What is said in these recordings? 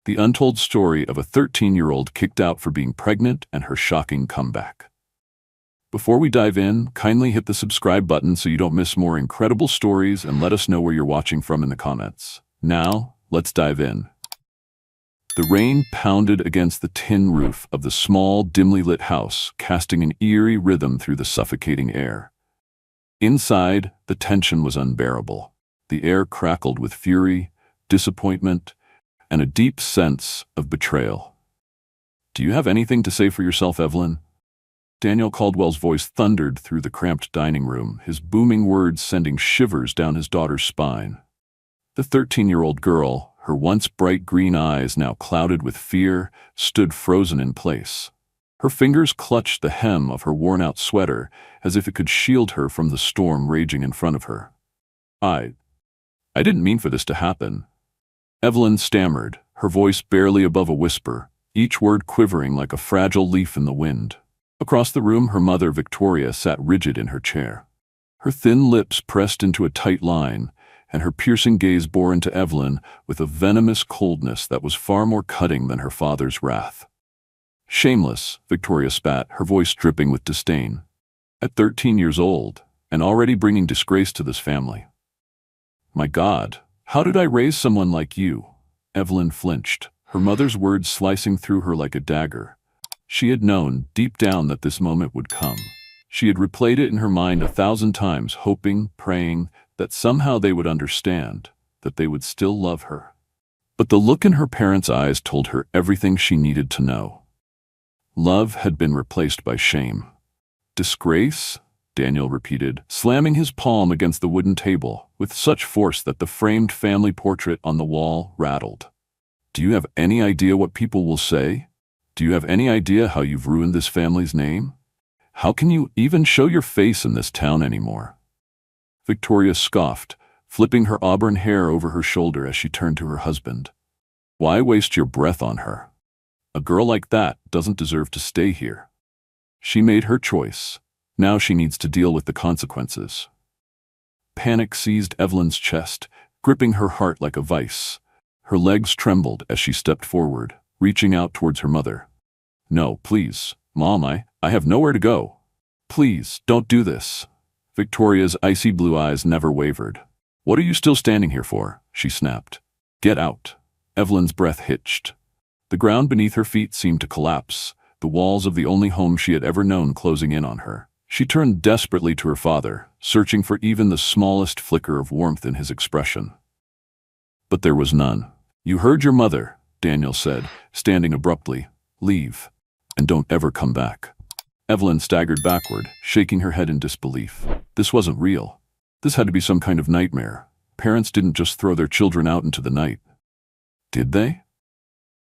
the untold story of a 13-year-old kicked out for being pregnant and her shocking comeback. Before we dive in, kindly hit the subscribe button so you don't miss more incredible stories and let us know where you're watching from in the comments. Now, let's dive in. The rain pounded against the tin roof of the small, dimly lit house, casting an eerie rhythm through the suffocating air. Inside, the tension was unbearable. The air crackled with fury, disappointment, and a deep sense of betrayal. "Do you have anything to say for yourself, Evelyn?" Daniel Caldwell's voice thundered through the cramped dining room, his booming words sending shivers down his daughter's spine. The 13-year-old girl, her once bright green eyes now clouded with fear, stood frozen in place. Her fingers clutched the hem of her worn-out sweater as if it could shield her from the storm raging in front of her. I didn't mean for this to happen." Evelyn stammered, her voice barely above a whisper, each word quivering like a fragile leaf in the wind. Across the room, her mother, Victoria, sat rigid in her chair. Her thin lips pressed into a tight line, and her piercing gaze bore into Evelyn with a venomous coldness that was far more cutting than her father's wrath. "Shameless," Victoria spat, her voice dripping with disdain. "At 13 years old, and already bringing disgrace to this family. My God, how did I raise someone like you?" Evelyn flinched, her mother's words slicing through her like a dagger. She had known, deep down, that this moment would come. She had replayed it in her mind 1,000 times, hoping, praying, that somehow they would understand, that they would still love her. But the look in her parents' eyes told her everything she needed to know. Love had been replaced by shame. "Disgrace?" Daniel repeated, slamming his palm against the wooden table with such force that the framed family portrait on the wall rattled. "Do you have any idea what people will say? Do you have any idea how you've ruined this family's name? How can you even show your face in this town anymore?" Victoria scoffed, flipping her auburn hair over her shoulder as she turned to her husband. "Why waste your breath on her? A girl like that doesn't deserve to stay here. She made her choice. Now she needs to deal with the consequences." Panic seized Evelyn's chest, gripping her heart like a vice. Her legs trembled as she stepped forward, reaching out towards her mother. "No, please, Mom, I have nowhere to go. Please, don't do this." Victoria's icy blue eyes never wavered. "What are you still standing here for?" she snapped. "Get out." Evelyn's breath hitched. The ground beneath her feet seemed to collapse, the walls of the only home she had ever known closing in on her. She turned desperately to her father, searching for even the smallest flicker of warmth in his expression. But there was none. "You heard your mother," Daniel said, standing abruptly. "Leave, and don't ever come back." Evelyn staggered backward, shaking her head in disbelief. This wasn't real. This had to be some kind of nightmare. Parents didn't just throw their children out into the night. Did they?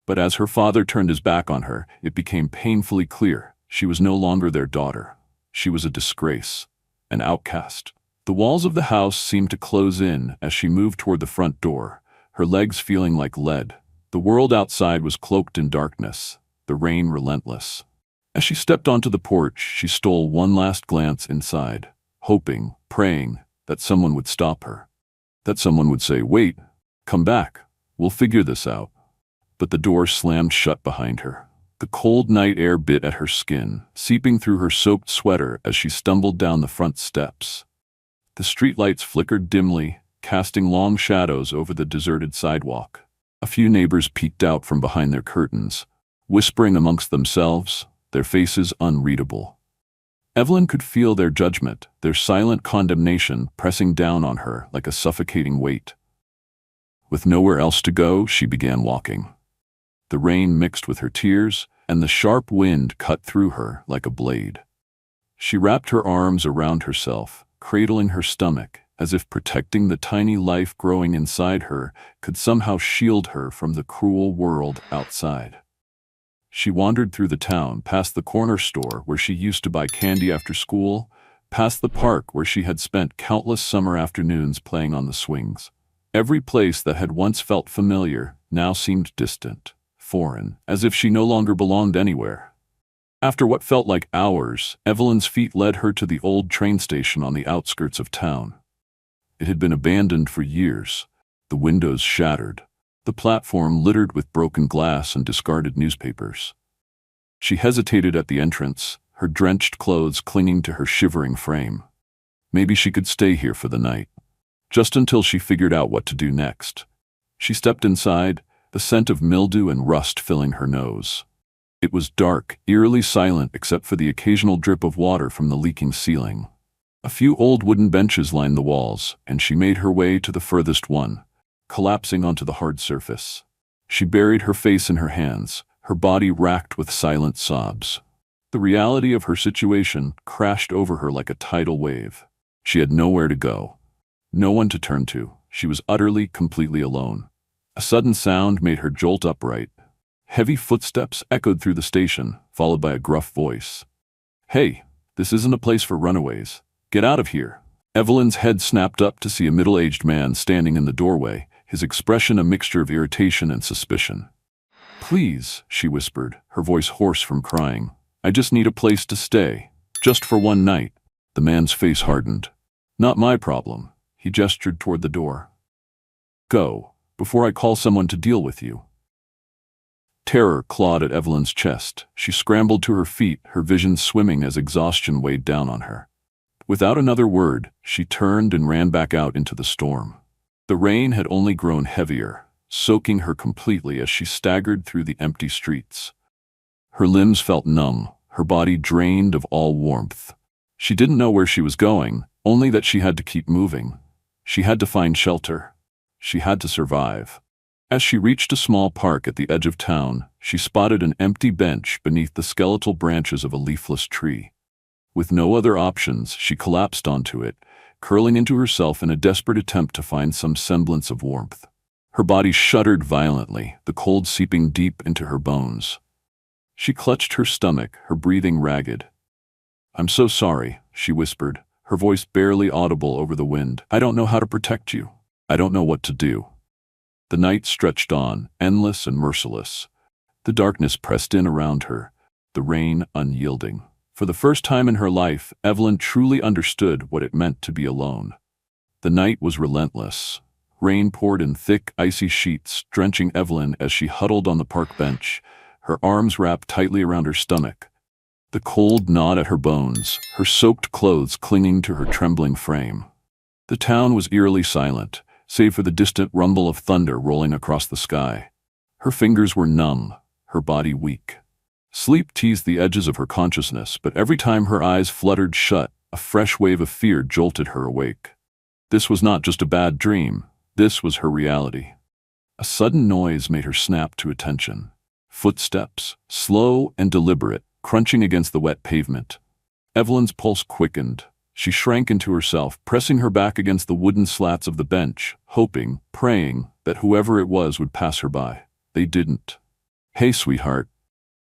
But as her father turned his back on her, it became painfully clear she was no longer their daughter. She was a disgrace, an outcast. The walls of the house seemed to close in as she moved toward the front door, her legs feeling like lead. The world outside was cloaked in darkness, the rain relentless. As she stepped onto the porch, she stole one last glance inside, hoping, praying, that someone would stop her. That someone would say, "Wait, come back, we'll figure this out." But the door slammed shut behind her. The cold night air bit at her skin, seeping through her soaked sweater as she stumbled down the front steps. The streetlights flickered dimly, casting long shadows over the deserted sidewalk. A few neighbors peeked out from behind their curtains, whispering amongst themselves, their faces unreadable. Evelyn could feel their judgment, their silent condemnation pressing down on her like a suffocating weight. With nowhere else to go, she began walking. The rain mixed with her tears, and the sharp wind cut through her like a blade. She wrapped her arms around herself, cradling her stomach, as if protecting the tiny life growing inside her could somehow shield her from the cruel world outside. She wandered through the town, past the corner store where she used to buy candy after school, past the park where she had spent countless summer afternoons playing on the swings. Every place that had once felt familiar now seemed distant, foreign, as if she no longer belonged anywhere. After what felt like hours, Evelyn's feet led her to the old train station on the outskirts of town. It had been abandoned for years, the windows shattered, the platform littered with broken glass and discarded newspapers. She hesitated at the entrance, her drenched clothes clinging to her shivering frame. Maybe she could stay here for the night, just until she figured out what to do next. She stepped inside, the scent of mildew and rust filling her nose. It was dark, eerily silent except for the occasional drip of water from the leaking ceiling. A few old wooden benches lined the walls, and she made her way to the furthest one, collapsing onto the hard surface. She buried her face in her hands, her body racked with silent sobs. The reality of her situation crashed over her like a tidal wave. She had nowhere to go, no one to turn to. She was utterly, completely alone. A sudden sound made her jolt upright. Heavy footsteps echoed through the station, followed by a gruff voice. "Hey, this isn't a place for runaways. Get out of here." Evelyn's head snapped up to see a middle-aged man standing in the doorway, his expression a mixture of irritation and suspicion. "Please," she whispered, her voice hoarse from crying. "I just need a place to stay. Just for one night." The man's face hardened. "Not my problem." He gestured toward the door. "Go, before I call someone to deal with you." Terror clawed at Evelyn's chest. She scrambled to her feet, her vision swimming as exhaustion weighed down on her. Without another word, she turned and ran back out into the storm. The rain had only grown heavier, soaking her completely as she staggered through the empty streets. Her limbs felt numb, her body drained of all warmth. She didn't know where she was going, only that she had to keep moving. She had to find shelter. She had to survive. As she reached a small park at the edge of town, she spotted an empty bench beneath the skeletal branches of a leafless tree. With no other options, she collapsed onto it, curling into herself in a desperate attempt to find some semblance of warmth. Her body shuddered violently, the cold seeping deep into her bones. She clutched her stomach, her breathing ragged. "I'm so sorry," she whispered, her voice barely audible over the wind. "I don't know how to protect you. I don't know what to do." The night stretched on, endless and merciless. The darkness pressed in around her, the rain unyielding. For the first time in her life, Evelyn truly understood what it meant to be alone. The night was relentless. Rain poured in thick, icy sheets, drenching Evelyn as she huddled on the park bench, her arms wrapped tightly around her stomach. The cold gnawed at her bones, her soaked clothes clinging to her trembling frame. The town was eerily silent, save for the distant rumble of thunder rolling across the sky. Her fingers were numb, her body weak. Sleep teased the edges of her consciousness, but every time her eyes fluttered shut, a fresh wave of fear jolted her awake. This was not just a bad dream, this was her reality. A sudden noise made her snap to attention. Footsteps, slow and deliberate, crunching against the wet pavement. Evelyn's pulse quickened. She shrank into herself, pressing her back against the wooden slats of the bench, hoping, praying, that whoever it was would pass her by. They didn't. "Hey, sweetheart."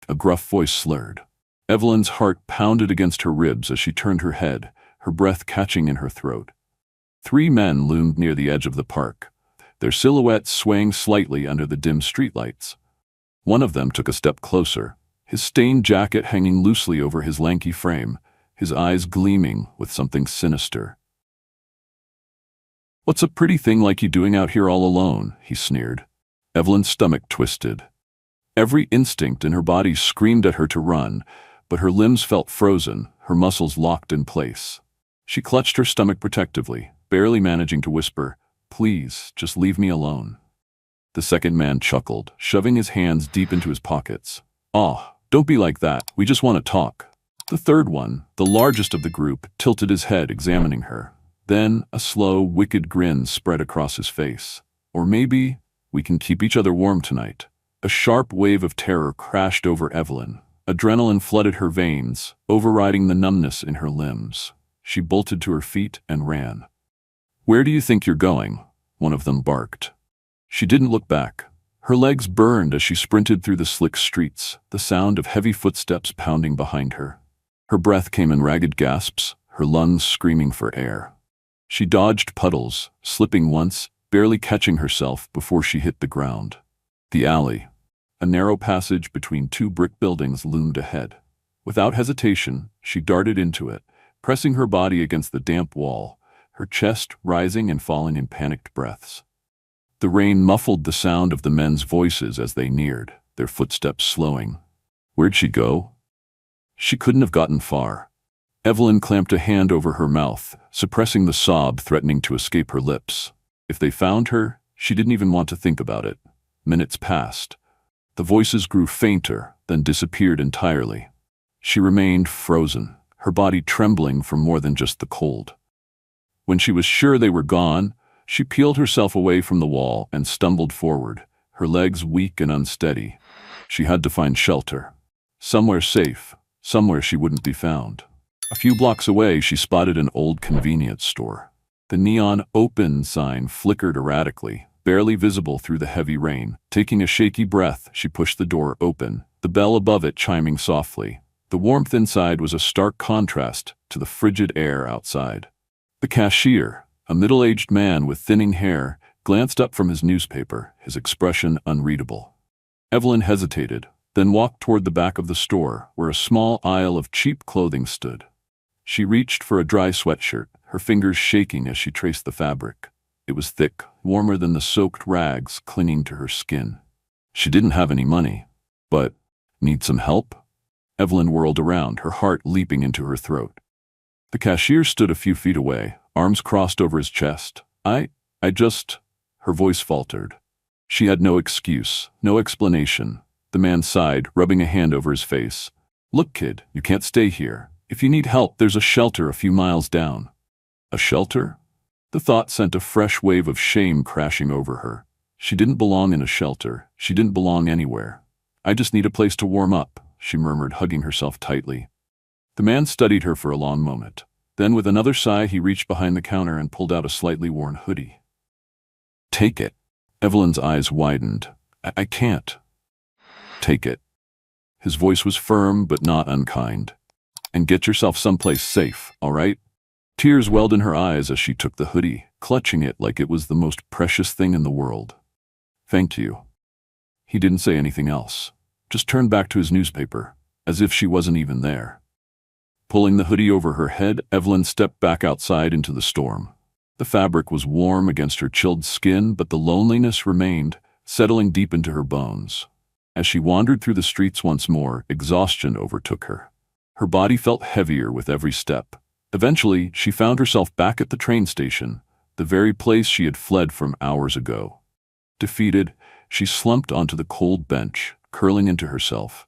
A gruff voice slurred. Evelyn's heart pounded against her ribs as she turned her head, her breath catching in her throat. 3 men loomed near the edge of the park, their silhouettes swaying slightly under the dim streetlights. One of them took a step closer, his stained jacket hanging loosely over his lanky frame, his eyes gleaming with something sinister. "What's a pretty thing like you doing out here all alone?" he sneered. Evelyn's stomach twisted. Every instinct in her body screamed at her to run, but her limbs felt frozen, her muscles locked in place. She clutched her stomach protectively, barely managing to whisper, "Please, just leave me alone." The second man chuckled, shoving his hands deep into his pockets. "Aw, don't be like that, we just want to talk." The third one, the largest of the group, tilted his head, examining her. Then a slow, wicked grin spread across his face. "Or maybe we can keep each other warm tonight." A sharp wave of terror crashed over Evelyn. Adrenaline flooded her veins, overriding the numbness in her limbs. She bolted to her feet and ran. "Where do you think you're going?" one of them barked. She didn't look back. Her legs burned as she sprinted through the slick streets, the sound of heavy footsteps pounding behind her. Her breath came in ragged gasps, her lungs screaming for air. She dodged puddles, slipping once, barely catching herself before she hit the ground. The alley, a narrow passage between 2 brick buildings, loomed ahead. Without hesitation, she darted into it, pressing her body against the damp wall, her chest rising and falling in panicked breaths. The rain muffled the sound of the men's voices as they neared, their footsteps slowing. Where'd she go? She couldn't have gotten far. Evelyn clamped a hand over her mouth, suppressing the sob threatening to escape her lips. If they found her, she didn't even want to think about it. Minutes passed. The voices grew fainter, then disappeared entirely. She remained frozen, her body trembling from more than just the cold. When she was sure they were gone, she peeled herself away from the wall and stumbled forward, her legs weak and unsteady. She had to find shelter. Somewhere safe, somewhere she wouldn't be found. A few blocks away, she spotted an old convenience store. The neon "Open" sign flickered erratically, barely visible through the heavy rain. Taking a shaky breath, she pushed the door open, the bell above it chiming softly. The warmth inside was a stark contrast to the frigid air outside. The cashier, a middle-aged man with thinning hair, glanced up from his newspaper, his expression unreadable. Evelyn hesitated, then walked toward the back of the store, where a small aisle of cheap clothing stood. She reached for a dry sweatshirt, her fingers shaking as she traced the fabric. It was thick, warmer than the soaked rags clinging to her skin. She didn't have any money, but need some help? Evelyn whirled around, her heart leaping into her throat. The cashier stood a few feet away, arms crossed over his chest. I just... Her voice faltered. She had no excuse, no explanation. The man sighed, rubbing a hand over his face. Look, kid, you can't stay here. If you need help, there's a shelter a few miles down. A shelter? The thought sent a fresh wave of shame crashing over her. She didn't belong in a shelter. She didn't belong anywhere. I just need a place to warm up, she murmured, hugging herself tightly. The man studied her for a long moment. Then, with another sigh, he reached behind the counter and pulled out a slightly worn hoodie. Take it. Evelyn's eyes widened. I can't. Take it. His voice was firm but not unkind. And get yourself someplace safe, all right? Tears welled in her eyes as she took the hoodie, clutching it like it was the most precious thing in the world. Thank you. He didn't say anything else, just turned back to his newspaper, as if she wasn't even there. Pulling the hoodie over her head, Evelyn stepped back outside into the storm. The fabric was warm against her chilled skin, but the loneliness remained, settling deep into her bones. As she wandered through the streets once more, exhaustion overtook her. Her body felt heavier with every step. Eventually, she found herself back at the train station, the very place she had fled from hours ago. Defeated, she slumped onto the cold bench, curling into herself.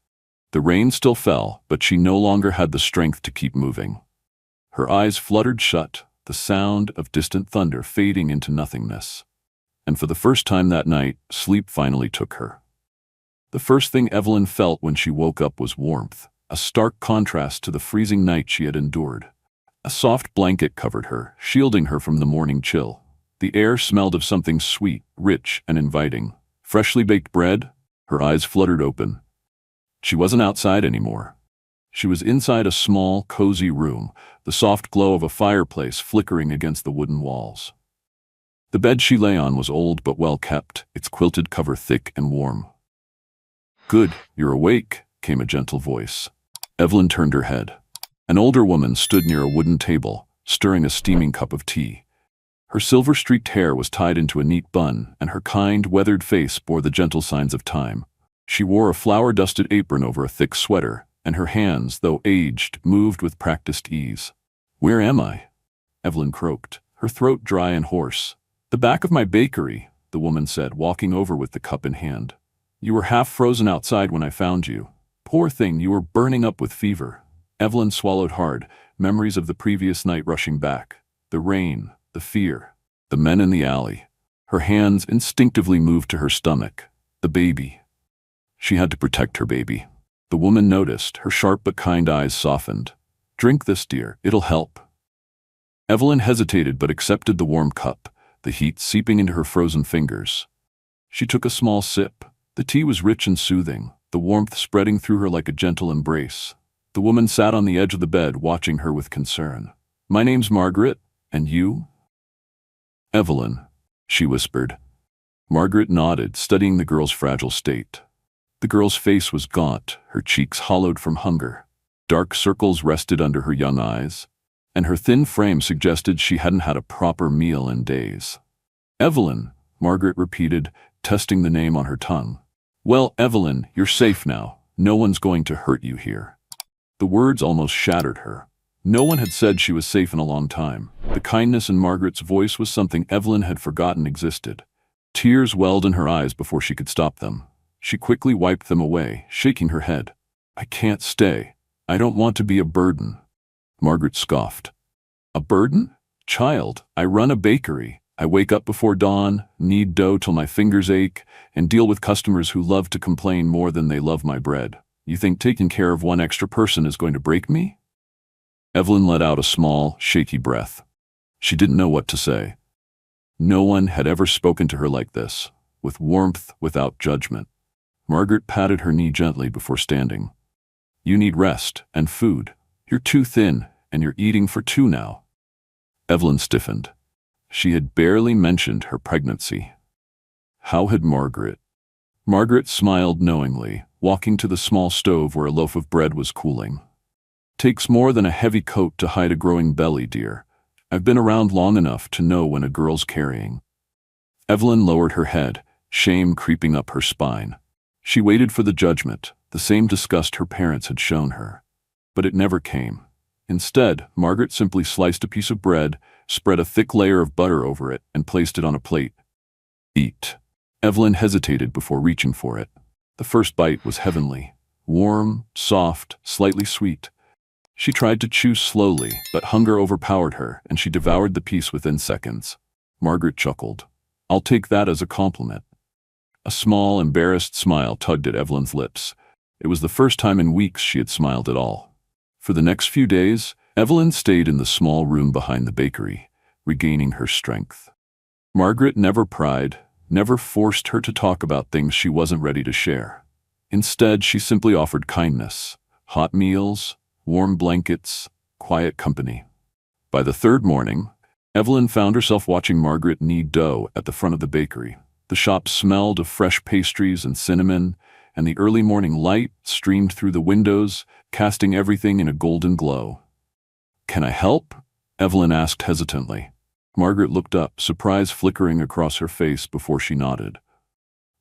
The rain still fell, but she no longer had the strength to keep moving. Her eyes fluttered shut, the sound of distant thunder fading into nothingness. And for the first time that night, sleep finally took her. The first thing Evelyn felt when she woke up was warmth, a stark contrast to the freezing night she had endured. A soft blanket covered her, shielding her from the morning chill. The air smelled of something sweet, rich, and inviting. Freshly baked bread? Her eyes fluttered open. She wasn't outside anymore. She was inside a small, cozy room, the soft glow of a fireplace flickering against the wooden walls. The bed she lay on was old but well kept, its quilted cover thick and warm. Good, you're awake, came a gentle voice. Evelyn turned her head. An older woman stood near a wooden table, stirring a steaming cup of tea. Her silver-streaked hair was tied into a neat bun, and her kind, weathered face bore the gentle signs of time. She wore a flour-dusted apron over a thick sweater, and her hands, though aged, moved with practiced ease. Where am I? Evelyn croaked, her throat dry and hoarse. The back of my bakery, the woman said, walking over with the cup in hand. You were half frozen outside when I found you. Poor thing, you were burning up with fever. Evelyn swallowed hard, memories of the previous night rushing back. The rain, the fear, the men in the alley. Her hands instinctively moved to her stomach. The baby. She had to protect her baby. The woman noticed, her sharp but kind eyes softened. Drink this, dear, it'll help. Evelyn hesitated but accepted the warm cup, the heat seeping into her frozen fingers. She took a small sip. The tea was rich and soothing, the warmth spreading through her like a gentle embrace. The woman sat on the edge of the bed, watching her with concern. My name's Margaret, and you? Evelyn, she whispered. Margaret nodded, studying the girl's fragile state. The girl's face was gaunt, her cheeks hollowed from hunger. Dark circles rested under her young eyes, and her thin frame suggested she hadn't had a proper meal in days. Evelyn, Margaret repeated, testing the name on her tongue. Well, Evelyn, you're safe now. No one's going to hurt you here. The words almost shattered her. No one had said she was safe in a long time. The kindness in Margaret's voice was something Evelyn had forgotten existed. Tears welled in her eyes before she could stop them. She quickly wiped them away, shaking her head. I can't stay. I don't want to be a burden. Margaret scoffed. A burden? Child, I run a bakery. I wake up before dawn, knead dough till my fingers ache, and deal with customers who love to complain more than they love my bread. You think taking care of one extra person is going to break me? Evelyn let out a small, shaky breath. She didn't know what to say. No one had ever spoken to her like this, with warmth, without judgment. Margaret patted her knee gently before standing. You need rest and food. You're too thin, and you're eating for two now. Evelyn stiffened. She had barely mentioned her pregnancy. How had Margaret? Margaret smiled knowingly, walking to the small stove where a loaf of bread was cooling. Takes more than a heavy coat to hide a growing belly, dear. I've been around long enough to know when a girl's carrying. Evelyn lowered her head, shame creeping up her spine. She waited for the judgment, the same disgust her parents had shown her. But it never came. Instead, Margaret simply sliced a piece of bread, spread a thick layer of butter over it, and placed it on a plate. Eat. Evelyn hesitated before reaching for it. The first bite was heavenly. Warm, soft, slightly sweet. She tried to chew slowly, but hunger overpowered her, and she devoured the piece within seconds. Margaret chuckled. I'll take that as a compliment. A small, embarrassed smile tugged at Evelyn's lips. It was the first time in weeks she had smiled at all. For the next few days, Evelyn stayed in the small room behind the bakery, regaining her strength. Margaret never pried, never forced her to talk about things she wasn't ready to share. Instead, she simply offered kindness, hot meals, warm blankets, quiet company. By the third morning, Evelyn found herself watching Margaret knead dough at the front of the bakery. The shop smelled of fresh pastries and cinnamon, and the early morning light streamed through the windows, casting everything in a golden glow. Can I help? Evelyn asked hesitantly. Margaret looked up, surprise flickering across her face before she nodded.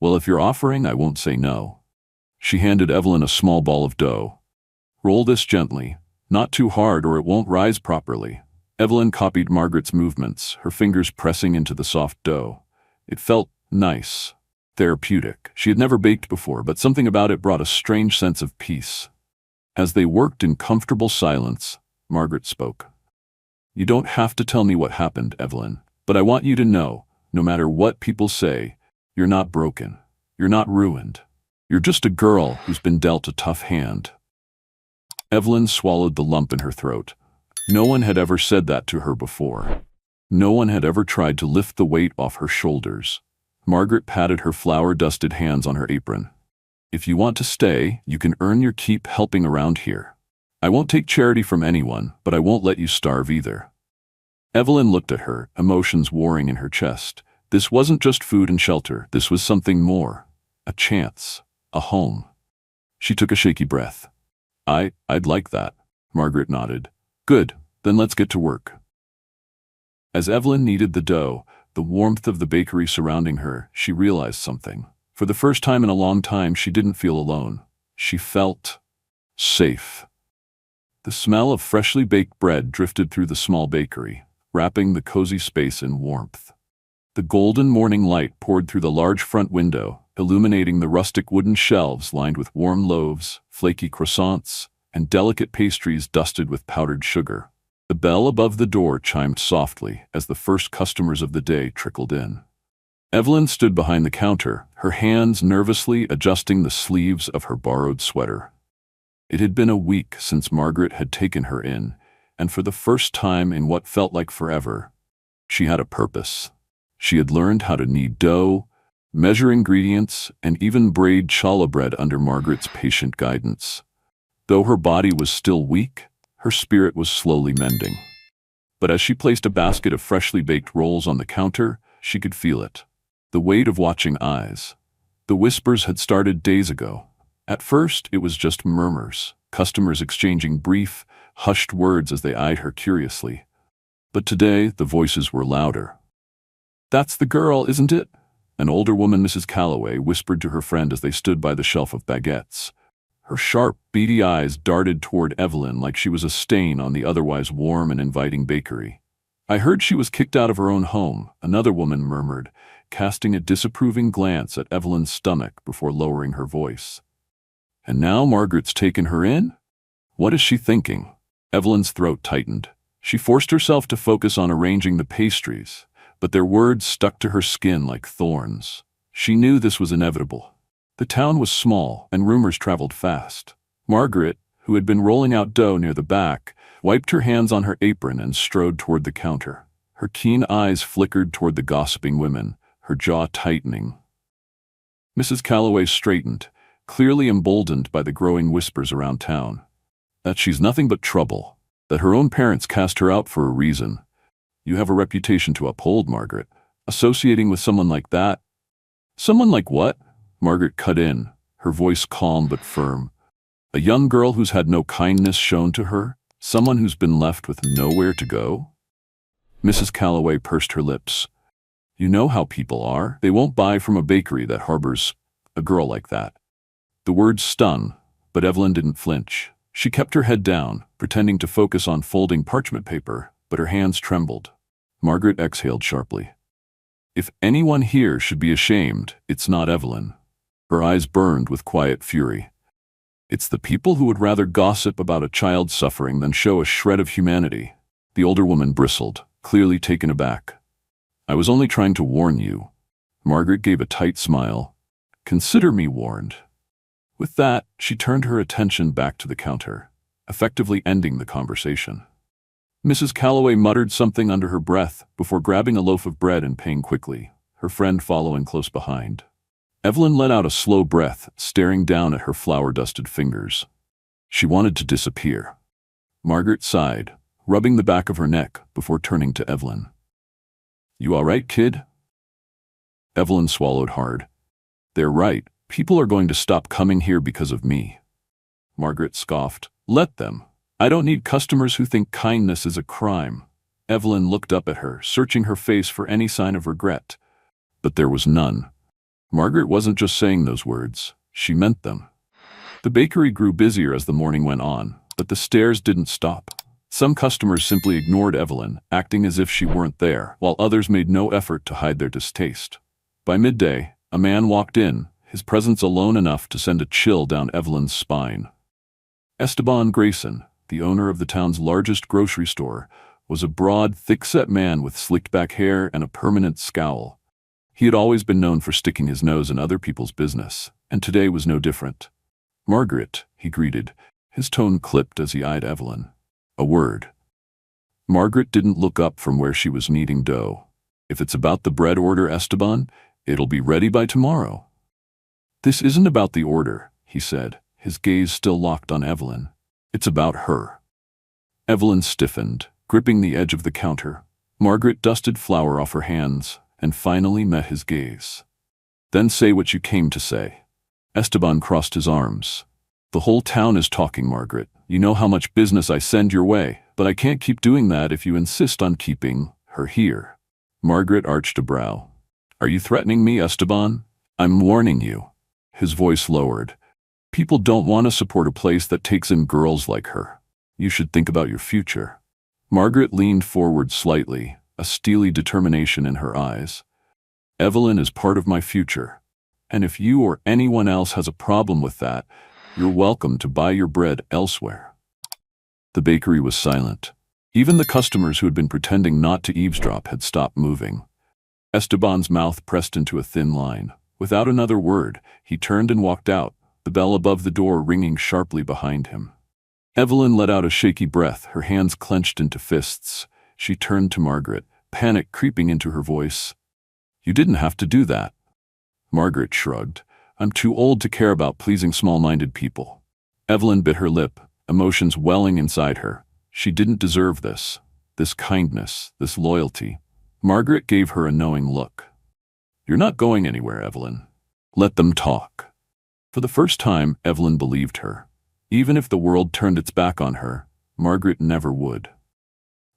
Well, if you're offering, I won't say no. She handed Evelyn a small ball of dough. Roll this gently, not too hard or it won't rise properly. Evelyn copied Margaret's movements, her fingers pressing into the soft dough. It felt nice, therapeutic. She had never baked before, but something about it brought a strange sense of peace. As they worked in comfortable silence, Margaret spoke. You don't have to tell me what happened, Evelyn, but I want you to know, no matter what people say, you're not broken. You're not ruined. You're just a girl who's been dealt a tough hand. Evelyn swallowed the lump in her throat. No one had ever said that to her before. No one had ever tried to lift the weight off her shoulders. Margaret patted her flour-dusted hands on her apron. If you want to stay, you can earn your keep helping around here. I won't take charity from anyone, but I won't let you starve either. Evelyn looked at her, emotions warring in her chest. This wasn't just food and shelter. This was something more. A chance. A home. She took a shaky breath. I'd like that. Margaret nodded. Good, then let's get to work. As Evelyn kneaded the dough, the warmth of the bakery surrounding her, she realized something. For the first time in a long time, she didn't feel alone. She felt safe. The smell of freshly baked bread drifted through the small bakery, wrapping the cozy space in warmth. The golden morning light poured through the large front window, illuminating the rustic wooden shelves lined with warm loaves, flaky croissants, and delicate pastries dusted with powdered sugar. The bell above the door chimed softly as the first customers of the day trickled in. Evelyn stood behind the counter, her hands nervously adjusting the sleeves of her borrowed sweater. It had been a week since Margaret had taken her in, and for the first time in what felt like forever, she had a purpose. She had learned how to knead dough, measure ingredients, and even braid challah bread under Margaret's patient guidance. Though her body was still weak, her spirit was slowly mending. But as she placed a basket of freshly baked rolls on the counter, she could feel it. The weight of watching eyes. The whispers had started days ago. At first, it was just murmurs, customers exchanging brief, hushed words as they eyed her curiously. But today, the voices were louder. That's the girl, isn't it? An older woman, Mrs. Calloway, whispered to her friend as they stood by the shelf of baguettes. Her sharp, beady eyes darted toward Evelyn like she was a stain on the otherwise warm and inviting bakery. I heard she was kicked out of her own home, another woman murmured, casting a disapproving glance at Evelyn's stomach before lowering her voice. And now Margaret's taken her in? What is she thinking? Evelyn's throat tightened. She forced herself to focus on arranging the pastries, but their words stuck to her skin like thorns. She knew this was inevitable. The town was small, and rumors traveled fast. Margaret, who had been rolling out dough near the back, wiped her hands on her apron and strode toward the counter. Her keen eyes flickered toward the gossiping women, her jaw tightening. Mrs. Calloway straightened, clearly emboldened by the growing whispers around town. That she's nothing but trouble. That her own parents cast her out for a reason. You have a reputation to uphold, Margaret. Associating with someone like that? Someone like what? Margaret cut in, her voice calm but firm. A young girl who's had no kindness shown to her? Someone who's been left with nowhere to go? Mrs. Calloway pursed her lips. You know how people are. They won't buy from a bakery that harbors a girl like that. The words stung, but Evelyn didn't flinch. She kept her head down, pretending to focus on folding parchment paper, but her hands trembled. Margaret exhaled sharply. If anyone here should be ashamed, it's not Evelyn. Her eyes burned with quiet fury. It's the people who would rather gossip about a child suffering than show a shred of humanity. The older woman bristled, clearly taken aback. I was only trying to warn you. Margaret gave a tight smile. Consider me warned. With that, she turned her attention back to the counter, effectively ending the conversation. Mrs. Calloway muttered something under her breath before grabbing a loaf of bread and paying quickly, her friend following close behind. Evelyn let out a slow breath, staring down at her flour-dusted fingers. She wanted to disappear. Margaret sighed, rubbing the back of her neck before turning to Evelyn. You all right, kid? Evelyn swallowed hard. They're right. People are going to stop coming here because of me. Margaret scoffed. Let them. I don't need customers who think kindness is a crime. Evelyn looked up at her, searching her face for any sign of regret. But there was none. Margaret wasn't just saying those words. She meant them. The bakery grew busier as the morning went on, but the stares didn't stop. Some customers simply ignored Evelyn, acting as if she weren't there, while others made no effort to hide their distaste. By midday, a man walked in, his presence alone enough to send a chill down Evelyn's spine. Esteban Grayson, the owner of the town's largest grocery store, was a broad, thick-set man with slicked-back hair and a permanent scowl. He had always been known for sticking his nose in other people's business, and today was no different. Margaret, he greeted, his tone clipped as he eyed Evelyn. A word. Margaret didn't look up from where she was kneading dough. If it's about the bread order, Esteban, it'll be ready by tomorrow. This isn't about the order, he said, his gaze still locked on Evelyn. It's about her. Evelyn stiffened, gripping the edge of the counter. Margaret dusted flour off her hands and finally met his gaze. Then say what you came to say. Esteban crossed his arms. The whole town is talking, Margaret. You know how much business I send your way, but I can't keep doing that if you insist on keeping her here. Margaret arched a brow. Are you threatening me, Esteban? I'm warning you. His voice lowered. People don't want to support a place that takes in girls like her. You should think about your future. Margaret leaned forward slightly, a steely determination in her eyes. Evelyn is part of my future, and if you or anyone else has a problem with that, you're welcome to buy your bread elsewhere. The bakery was silent. Even the customers who had been pretending not to eavesdrop had stopped moving. Esteban's mouth pressed into a thin line. Without another word, he turned and walked out, the bell above the door ringing sharply behind him. Evelyn let out a shaky breath, her hands clenched into fists. She turned to Margaret, panic creeping into her voice. You didn't have to do that. Margaret shrugged. I'm too old to care about pleasing small-minded people. Evelyn bit her lip, emotions welling inside her. She didn't deserve this kindness, this loyalty. Margaret gave her a knowing look. You're not going anywhere, Evelyn. Let them talk. For the first time, Evelyn believed her. Even if the world turned its back on her, Margaret never would.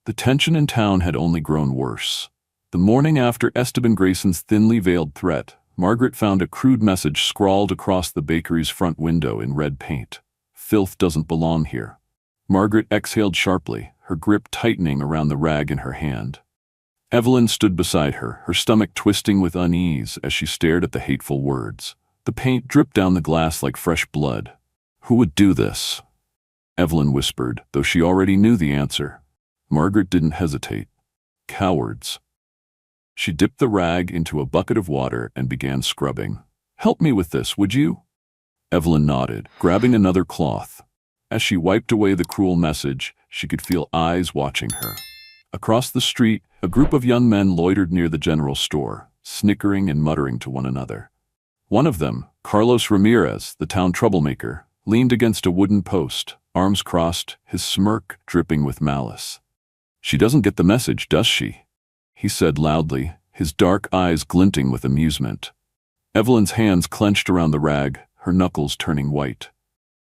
The tension in town had only grown worse. The morning after Esteban Grayson's thinly veiled threat, Margaret found a crude message scrawled across the bakery's front window in red paint. "Filth doesn't belong here." Margaret exhaled sharply, her grip tightening around the rag in her hand. Evelyn stood beside her, her stomach twisting with unease as she stared at the hateful words. The paint dripped down the glass like fresh blood. "Who would do this?" Evelyn whispered, though she already knew the answer. Margaret didn't hesitate. "Cowards." She dipped the rag into a bucket of water and began scrubbing. "Help me with this, would you?" Evelyn nodded, grabbing another cloth. As she wiped away the cruel message, she could feel eyes watching her. Across the street, a group of young men loitered near the general store, snickering and muttering to one another. One of them, Carlos Ramirez, the town troublemaker, leaned against a wooden post, arms crossed, his smirk dripping with malice. "She doesn't get the message, does she?" he said loudly, his dark eyes glinting with amusement. Evelyn's hands clenched around the rag, her knuckles turning white.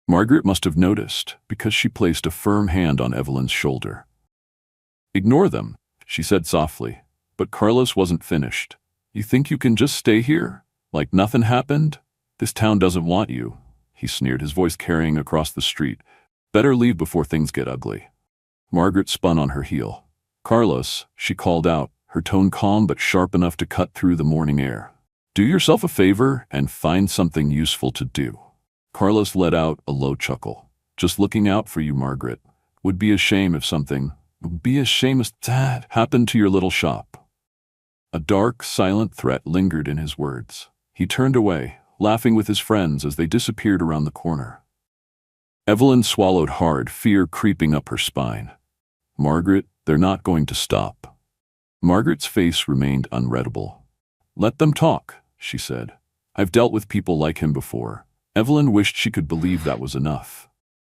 Margaret must have noticed, because she placed a firm hand on Evelyn's shoulder. "Ignore them," she said softly, but Carlos wasn't finished. "You think you can just stay here? Like nothing happened? This town doesn't want you," he sneered, his voice carrying across the street. "Better leave before things get ugly." Margaret spun on her heel. "Carlos," she called out, her tone calm but sharp enough to cut through the morning air. "Do yourself a favor and find something useful to do." Carlos let out a low chuckle. "Just looking out for you, Margaret. Would be a shame if something that happened to your little shop." A dark, silent threat lingered in his words. He turned away, laughing with his friends as they disappeared around the corner. Evelyn swallowed hard, fear creeping up her spine. "Margaret, they're not going to stop." Margaret's face remained unreadable. "Let them talk," she said. "I've dealt with people like him before." Evelyn wished she could believe that was enough.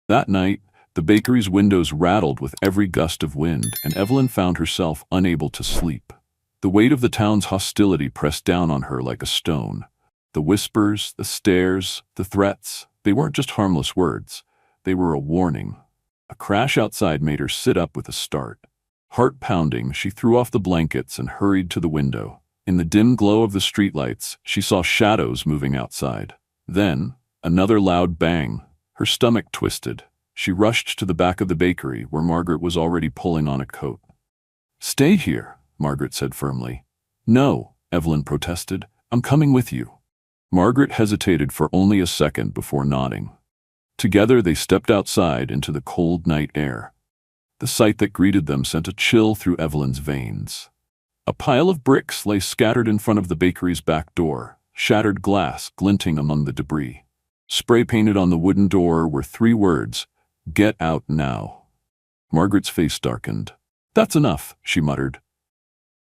That night, the bakery's windows rattled with every gust of wind, and Evelyn found herself unable to sleep. The weight of the town's hostility pressed down on her like a stone. The whispers, the stares, the threats, they weren't just harmless words. They were a warning. A crash outside made her sit up with a start. Heart pounding, she threw off the blankets and hurried to the window. In the dim glow of the streetlights, she saw shadows moving outside. Then, another loud bang. Her stomach twisted. She rushed to the back of the bakery, where Margaret was already pulling on a coat. "Stay here," Margaret said firmly. "No," Evelyn protested. "I'm coming with you." Margaret hesitated for only a second before nodding. Together they stepped outside into the cold night air. The sight that greeted them sent a chill through Evelyn's veins. A pile of bricks lay scattered in front of the bakery's back door, shattered glass glinting among the debris. Spray-painted on the wooden door were 3 words, "Get out now." Margaret's face darkened. "That's enough," she muttered.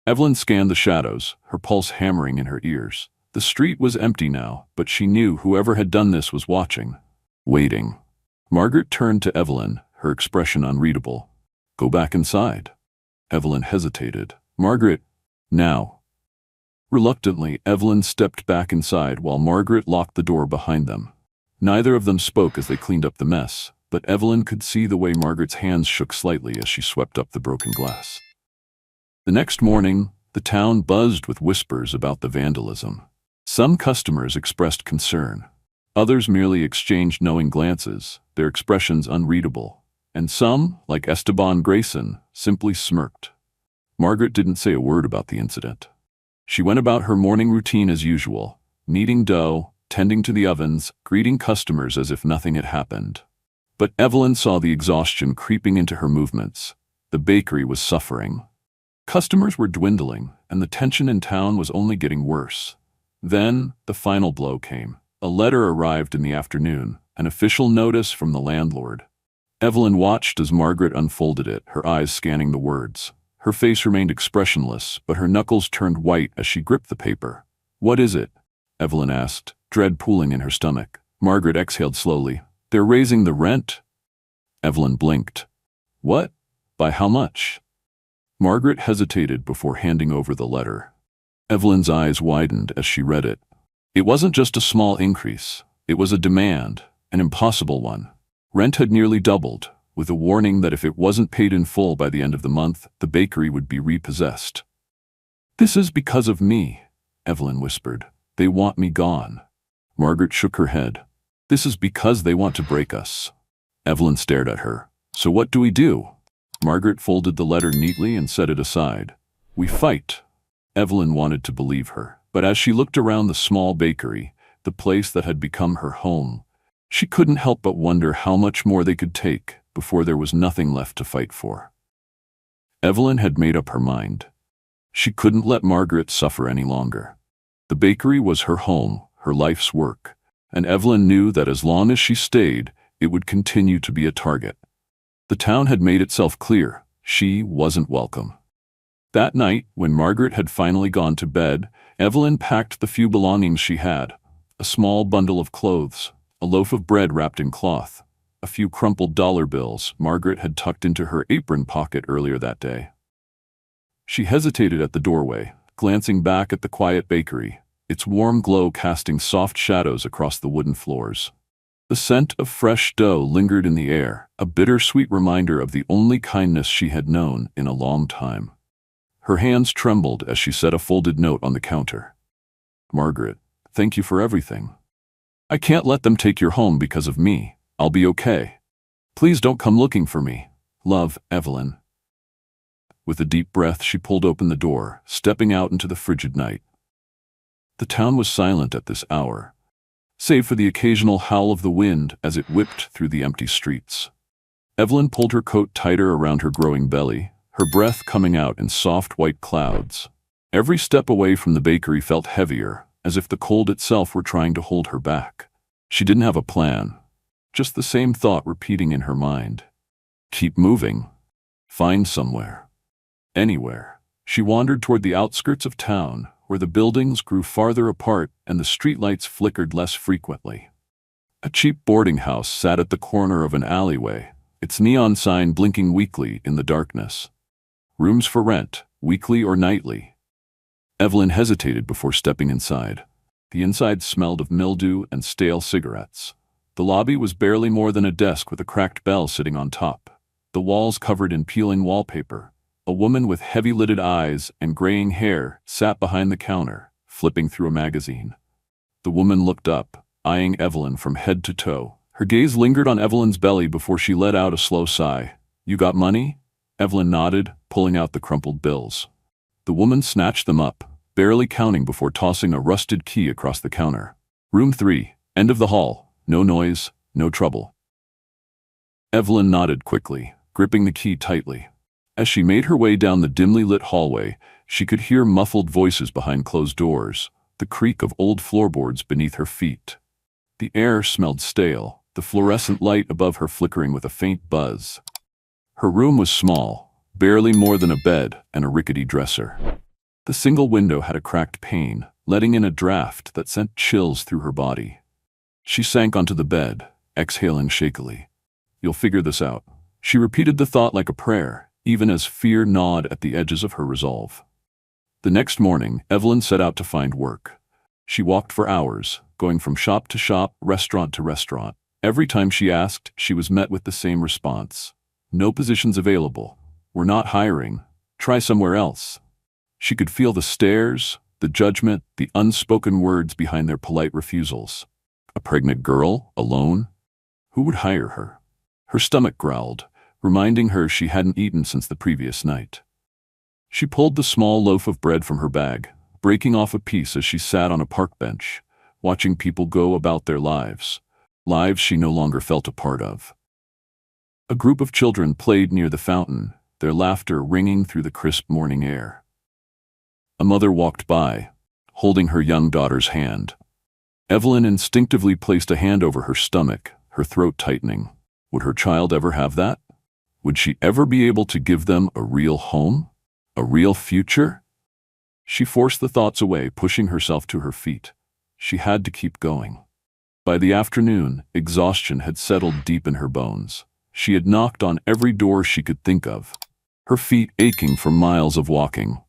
Evelyn scanned the shadows, her pulse hammering in her ears. The street was empty now, but she knew whoever had done this was watching, waiting. Margaret turned to Evelyn, her expression unreadable. "Go back inside." Evelyn hesitated. "Margaret, now." Reluctantly, Evelyn stepped back inside while Margaret locked the door behind them. Neither of them spoke as they cleaned up the mess, but Evelyn could see the way Margaret's hands shook slightly as she swept up the broken glass. The next morning, the town buzzed with whispers about the vandalism. Some customers expressed concern. Others merely exchanged knowing glances, their expressions unreadable. And some, like Esteban Grayson, simply smirked. Margaret didn't say a word about the incident. She went about her morning routine as usual, kneading dough, tending to the ovens, greeting customers as if nothing had happened. But Evelyn saw the exhaustion creeping into her movements. The bakery was suffering. Customers were dwindling, and the tension in town was only getting worse. Then, the final blow came. A letter arrived in the afternoon, an official notice from the landlord. Evelyn watched as Margaret unfolded it, her eyes scanning the words. Her face remained expressionless, but her knuckles turned white as she gripped the paper. "What is it?" Evelyn asked, dread pooling in her stomach. Margaret exhaled slowly. "They're raising the rent." Evelyn blinked. "What? By how much?" Margaret hesitated before handing over the letter. Evelyn's eyes widened as she read it. It wasn't just a small increase. It was a demand, an impossible one. Rent had nearly doubled, with a warning that if it wasn't paid in full by the end of the month, the bakery would be repossessed. "This is because of me," Evelyn whispered. "They want me gone." Margaret shook her head. "This is because they want to break us." Evelyn stared at her. "So what do we do?" Margaret folded the letter neatly and set it aside. "We fight." Evelyn wanted to believe her, but as she looked around the small bakery, the place that had become her home, she couldn't help but wonder how much more they could take before there was nothing left to fight for. Evelyn had made up her mind. She couldn't let Margaret suffer any longer. The bakery was her home, her life's work, and Evelyn knew that as long as she stayed, it would continue to be a target. The town had made itself clear. She wasn't welcome. That night, when Margaret had finally gone to bed, Evelyn packed the few belongings she had: a small bundle of clothes, a loaf of bread wrapped in cloth, a few crumpled dollar bills Margaret had tucked into her apron pocket earlier that day. She hesitated at the doorway, glancing back at the quiet bakery, its warm glow casting soft shadows across the wooden floors. The scent of fresh dough lingered in the air, a bittersweet reminder of the only kindness she had known in a long time. Her hands trembled as she set a folded note on the counter. "Margaret, thank you for everything. I can't let them take your home because of me. I'll be okay. Please don't come looking for me. Love, Evelyn." With a deep breath, she pulled open the door, stepping out into the frigid night. The town was silent at this hour, save for the occasional howl of the wind as it whipped through the empty streets. Evelyn pulled her coat tighter around her growing belly, her breath coming out in soft white clouds. Every step away from the bakery felt heavier, as if the cold itself were trying to hold her back. She didn't have a plan, just the same thought repeating in her mind. Keep moving. Find somewhere. Anywhere. She wandered toward the outskirts of town, where the buildings grew farther apart and the streetlights flickered less frequently. A cheap boarding house sat at the corner of an alleyway, its neon sign blinking weakly in the darkness. Rooms for rent, weekly or nightly. Evelyn hesitated before stepping inside. The inside smelled of mildew and stale cigarettes. The lobby was barely more than a desk with a cracked bell sitting on top, the walls covered in peeling wallpaper. A woman with heavy-lidded eyes and graying hair sat behind the counter, flipping through a magazine. The woman looked up, eyeing Evelyn from head to toe. Her gaze lingered on Evelyn's belly before she let out a slow sigh. "You got money?" Evelyn nodded, pulling out the crumpled bills. The woman snatched them up, barely counting before tossing a rusted key across the counter. "Room 3, end of the hall. No noise, no trouble." Evelyn nodded quickly, gripping the key tightly. As she made her way down the dimly lit hallway, she could hear muffled voices behind closed doors, the creak of old floorboards beneath her feet. The air smelled stale, the fluorescent light above her flickering with a faint buzz. Her room was small, barely more than a bed and a rickety dresser. The single window had a cracked pane, letting in a draft that sent chills through her body. She sank onto the bed, exhaling shakily. "You'll figure this out." She repeated the thought like a prayer, even as fear gnawed at the edges of her resolve. The next morning, Evelyn set out to find work. She walked for hours, going from shop to shop, restaurant to restaurant. Every time she asked, she was met with the same response. "No positions available. We're not hiring. Try somewhere else." She could feel the stares, the judgment, the unspoken words behind their polite refusals. A pregnant girl, alone? Who would hire her? Her stomach growled, reminding her she hadn't eaten since the previous night. She pulled the small loaf of bread from her bag, breaking off a piece as she sat on a park bench, watching people go about their lives she no longer felt a part of. A group of children played near the fountain, their laughter ringing through the crisp morning air. A mother walked by, holding her young daughter's hand. Evelyn instinctively placed a hand over her stomach, her throat tightening. Would her child ever have that? Would she ever be able to give them a real home? A real future? She forced the thoughts away, pushing herself to her feet. She had to keep going. By the afternoon, exhaustion had settled deep in her bones. She had knocked on every door she could think of, her feet aching from miles of walking.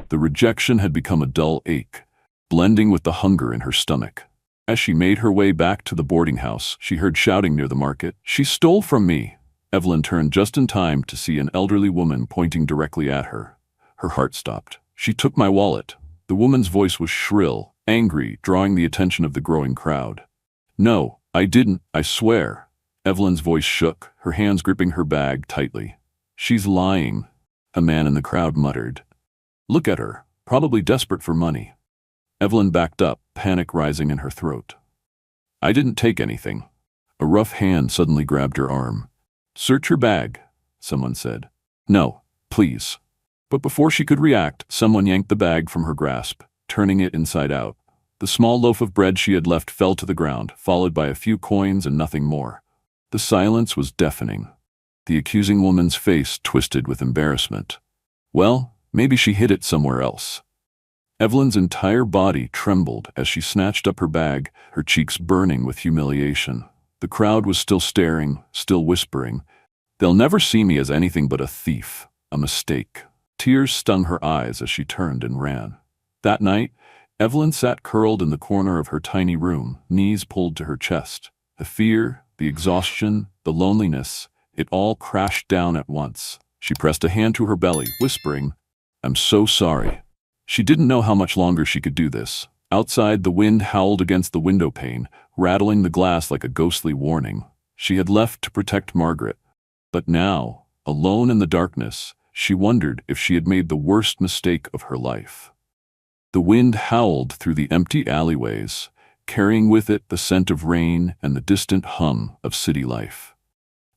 The rejection had become a dull ache, blending with the hunger in her stomach. As she made her way back to the boarding house, she heard shouting near the market. "She stole from me!" Evelyn turned just in time to see an elderly woman pointing directly at her. Her heart stopped. She took my wallet. The woman's voice was shrill, angry, drawing the attention of the growing crowd. No, I didn't, I swear. Evelyn's voice shook, her hands gripping her bag tightly. She's lying, a man in the crowd muttered. Look at her, probably desperate for money. Evelyn backed up, panic rising in her throat. I didn't take anything. A rough hand suddenly grabbed her arm. Search her bag, someone said. No, please. But before she could react, someone yanked the bag from her grasp, turning it inside out. The small loaf of bread she had left fell to the ground, followed by a few coins and nothing more. The silence was deafening. The accusing woman's face twisted with embarrassment. Well, maybe she hid it somewhere else. Evelyn's entire body trembled as she snatched up her bag, her cheeks burning with humiliation. The crowd was still staring, still whispering. They'll never see me as anything but a thief, a mistake. Tears stung her eyes as she turned and ran. That night, Evelyn sat curled in the corner of her tiny room, knees pulled to her chest. The fear, the exhaustion, the loneliness, it all crashed down at once. She pressed a hand to her belly, whispering, I'm so sorry. She didn't know how much longer she could do this. Outside, the wind howled against the window pane, rattling the glass like a ghostly warning. She had left to protect Margaret. But now, alone in the darkness, she wondered if she had made the worst mistake of her life. The wind howled through the empty alleyways, carrying with it the scent of rain and the distant hum of city life.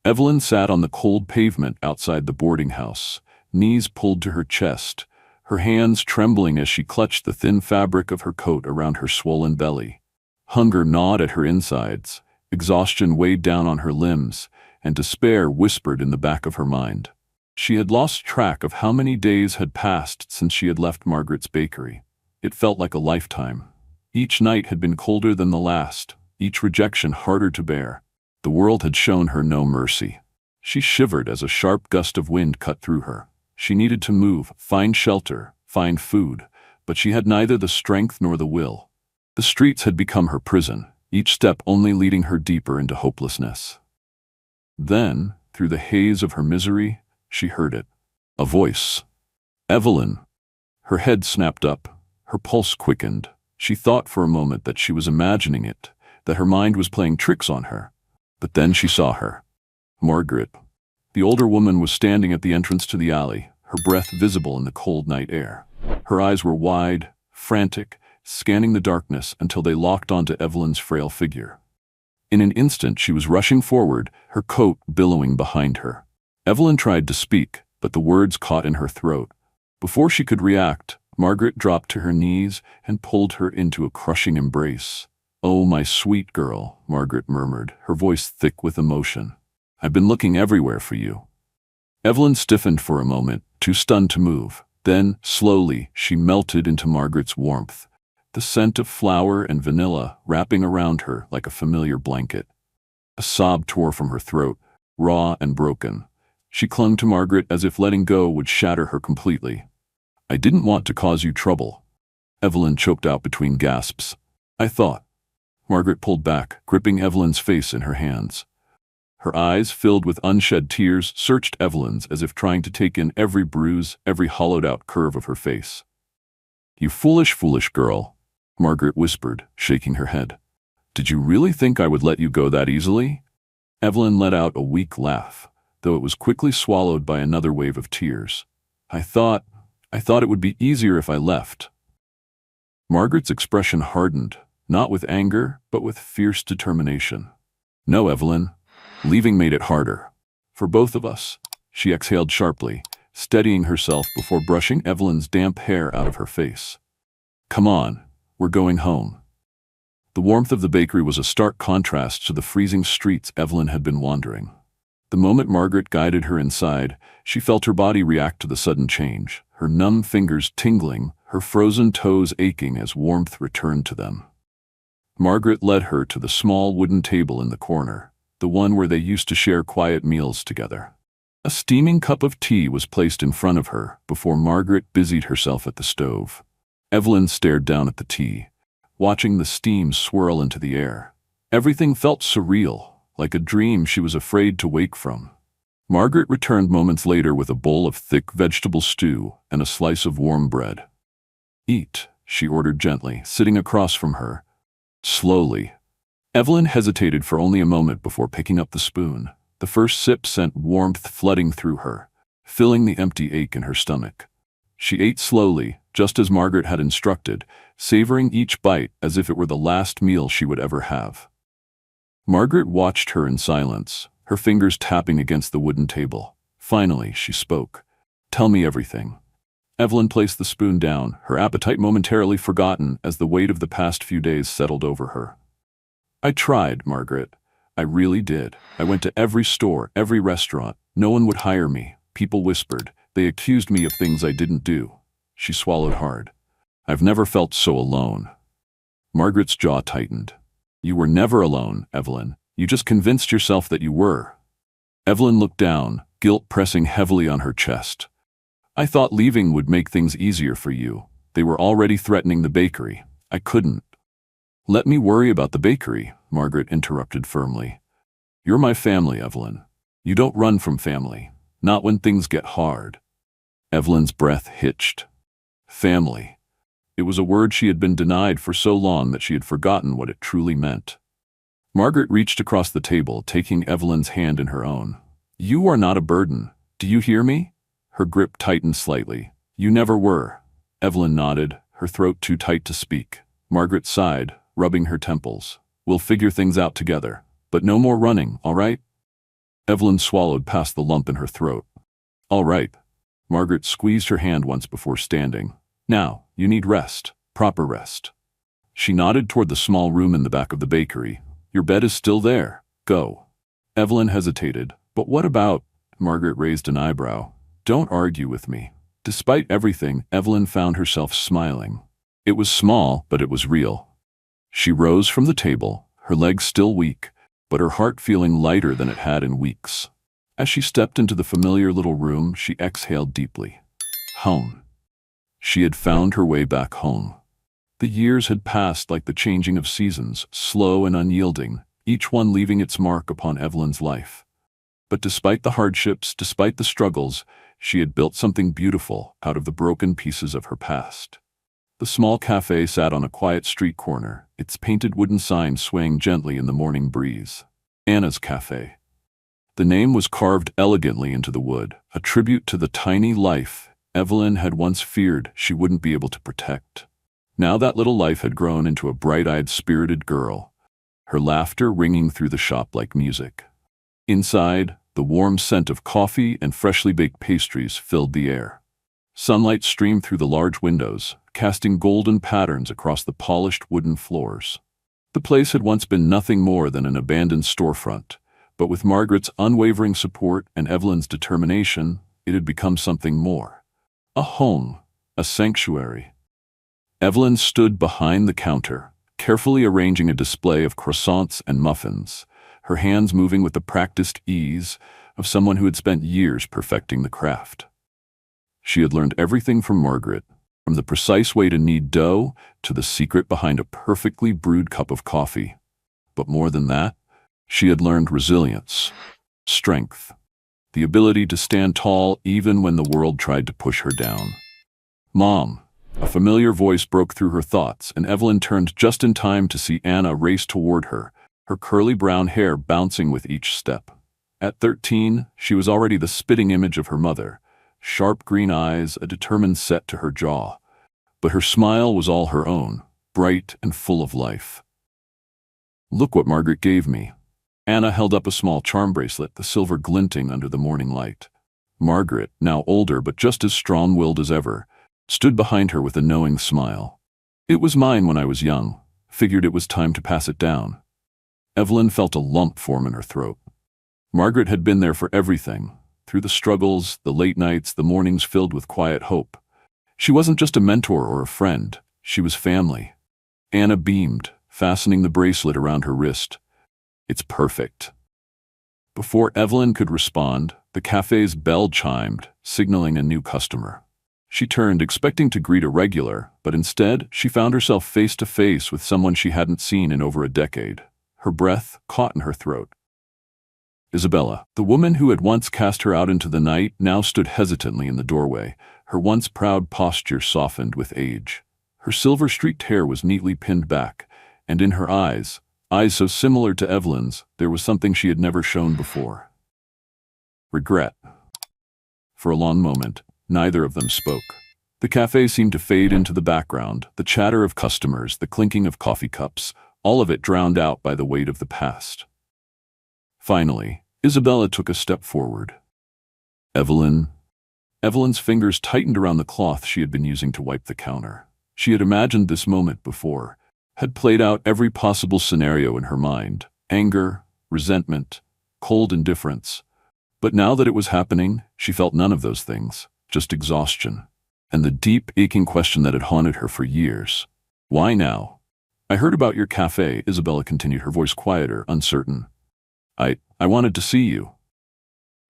Evelyn sat on the cold pavement outside the boarding house, knees pulled to her chest, her hands trembling as she clutched the thin fabric of her coat around her swollen belly. Hunger gnawed at her insides, exhaustion weighed down on her limbs, and despair whispered in the back of her mind. She had lost track of how many days had passed since she had left Margaret's bakery. It felt like a lifetime. Each night had been colder than the last, each rejection harder to bear. The world had shown her no mercy. She shivered as a sharp gust of wind cut through her. She needed to move, find shelter, find food, but she had neither the strength nor the will. The streets had become her prison, each step only leading her deeper into hopelessness. Then, through the haze of her misery, she heard it. A voice. Evelyn. Her head snapped up. Her pulse quickened. She thought for a moment that she was imagining it, that her mind was playing tricks on her. But then she saw her. Margaret. The older woman was standing at the entrance to the alley, her breath visible in the cold night air. Her eyes were wide, frantic, scanning the darkness until they locked onto Evelyn's frail figure. In an instant she was rushing forward, her coat billowing behind her. Evelyn tried to speak, but the words caught in her throat. Before she could react, Margaret dropped to her knees and pulled her into a crushing embrace. "Oh, my sweet girl," Margaret murmured, her voice thick with emotion. "I've been looking everywhere for you." Evelyn stiffened for a moment, too stunned to move. Then, slowly, she melted into Margaret's warmth, the scent of flour and vanilla wrapping around her like a familiar blanket. A sob tore from her throat, raw and broken. She clung to Margaret as if letting go would shatter her completely. "I didn't want to cause you trouble," Evelyn choked out between gasps. "I thought." Margaret pulled back, gripping Evelyn's face in her hands. Her eyes, filled with unshed tears, searched Evelyn's as if trying to take in every bruise, every hollowed-out curve of her face. "You foolish, foolish girl," Margaret whispered, shaking her head. "Did you really think I would let you go that easily?" Evelyn let out a weak laugh, though it was quickly swallowed by another wave of tears. I thought it would be easier if I left." Margaret's expression hardened, not with anger, but with fierce determination. "No, Evelyn. Leaving made it harder. For both of us." She exhaled sharply, steadying herself before brushing Evelyn's damp hair out of her face. "Come on, we're going home." The warmth of the bakery was a stark contrast to the freezing streets Evelyn had been wandering. The moment Margaret guided her inside, she felt her body react to the sudden change, her numb fingers tingling, her frozen toes aching as warmth returned to them. Margaret led her to the small wooden table in the corner, the one where they used to share quiet meals together. A steaming cup of tea was placed in front of her before Margaret busied herself at the stove. Evelyn stared down at the tea, watching the steam swirl into the air. Everything felt surreal, like a dream she was afraid to wake from. Margaret returned moments later with a bowl of thick vegetable stew and a slice of warm bread. "Eat," she ordered gently, sitting across from her. Slowly. Evelyn hesitated for only a moment before picking up the spoon. The first sip sent warmth flooding through her, filling the empty ache in her stomach. She ate slowly, just as Margaret had instructed, savoring each bite as if it were the last meal she would ever have. Margaret watched her in silence, her fingers tapping against the wooden table. Finally, she spoke. "Tell me everything." Evelyn placed the spoon down, her appetite momentarily forgotten as the weight of the past few days settled over her. "I tried, Margaret. I really did. I went to every store, every restaurant. No one would hire me. People whispered. They accused me of things I didn't do." She swallowed hard. "I've never felt so alone." Margaret's jaw tightened. "You were never alone, Evelyn. You just convinced yourself that you were." Evelyn looked down, guilt pressing heavily on her chest. "I thought leaving would make things easier for you. They were already threatening the bakery. I couldn't." "Let me worry about the bakery," Margaret interrupted firmly. "You're my family, Evelyn. You don't run from family, not when things get hard." Evelyn's breath hitched. Family. It was a word she had been denied for so long that she had forgotten what it truly meant. Margaret reached across the table, taking Evelyn's hand in her own. "You are not a burden. Do you hear me?" Her grip tightened slightly. "You never were." Evelyn nodded, her throat too tight to speak. Margaret sighed, rubbing her temples. "We'll figure things out together. But no more running, all right?" Evelyn swallowed past the lump in her throat. "All right." Margaret squeezed her hand once before standing. "Now, you need rest. Proper rest." She nodded toward the small room in the back of the bakery. "Your bed is still there. Go." Evelyn hesitated. "But what about—" Margaret raised an eyebrow. "Don't argue with me." Despite everything, Evelyn found herself smiling. It was small, but it was real. She rose from the table, her legs still weak, but her heart feeling lighter than it had in weeks. As she stepped into the familiar little room, she exhaled deeply. Home. She had found her way back home. The years had passed like the changing of seasons, slow and unyielding, each one leaving its mark upon Evelyn's life. But despite the hardships, despite the struggles, she had built something beautiful out of the broken pieces of her past. The small cafe sat on a quiet street corner, its painted wooden sign swaying gently in the morning breeze. Anna's Cafe. The name was carved elegantly into the wood, a tribute to the tiny life Evelyn had once feared she wouldn't be able to protect. Now that little life had grown into a bright-eyed, spirited girl, her laughter ringing through the shop like music. Inside, the warm scent of coffee and freshly baked pastries filled the air. Sunlight streamed through the large windows, casting golden patterns across the polished wooden floors. The place had once been nothing more than an abandoned storefront, but with Margaret's unwavering support and Evelyn's determination, it had become something more. A home, a sanctuary. Evelyn stood behind the counter, carefully arranging a display of croissants and muffins, her hands moving with the practiced ease of someone who had spent years perfecting the craft. She had learned everything from Margaret, from the precise way to knead dough to the secret behind a perfectly brewed cup of coffee. But more than that, she had learned resilience, strength, the ability to stand tall even when the world tried to push her down. "Mom." A familiar voice broke through her thoughts, and Evelyn turned just in time to see Anna race toward her, her curly brown hair bouncing with each step. At 13, she was already the spitting image of her mother, sharp green eyes, a determined set to her jaw. But her smile was all her own, bright and full of life. "Look what Margaret gave me." Anna held up a small charm bracelet, the silver glinting under the morning light. Margaret, now older but just as strong-willed as ever, stood behind her with a knowing smile. "It was mine when I was young. Figured it was time to pass it down." Evelyn felt a lump form in her throat. Margaret had been there for everything, through the struggles, the late nights, the mornings filled with quiet hope. She wasn't just a mentor or a friend, she was family. Anna beamed, fastening the bracelet around her wrist. "It's perfect." Before Evelyn could respond, the cafe's bell chimed, signaling a new customer. She turned, expecting to greet a regular, but instead, she found herself face to face with someone she hadn't seen in over a decade. Her breath caught in her throat. Isabella, the woman who had once cast her out into the night, now stood hesitantly in the doorway. Her once proud posture softened with age. Her silver-streaked hair was neatly pinned back, and in her eyes so similar to Evelyn's, there was something she had never shown before. Regret. For a long moment, neither of them spoke. The cafe seemed to fade into the background, the chatter of customers, the clinking of coffee cups, all of it drowned out by the weight of the past. Finally, Isabella took a step forward. Evelyn. Evelyn's fingers tightened around the cloth she had been using to wipe the counter. She had imagined this moment before, had played out every possible scenario in her mind: anger, resentment, cold indifference. But now that it was happening, she felt none of those things, just exhaustion, and the deep, aching question that had haunted her for years. Why now? I heard about your cafe, Isabella continued, her voice quieter, uncertain. I wanted to see you.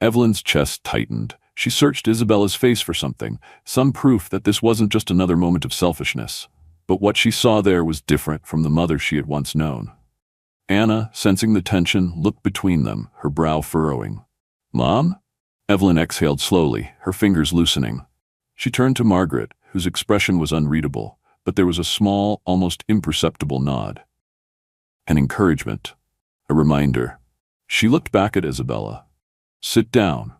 Evelyn's chest tightened. She searched Isabella's face for something, some proof that this wasn't just another moment of selfishness. But what she saw there was different from the mother she had once known. Anna, sensing the tension, looked between them, her brow furrowing. Mom? Evelyn exhaled slowly, her fingers loosening. She turned to Margaret, whose expression was unreadable, but there was a small, almost imperceptible nod. An encouragement. A reminder. She looked back at Isabella. Sit down.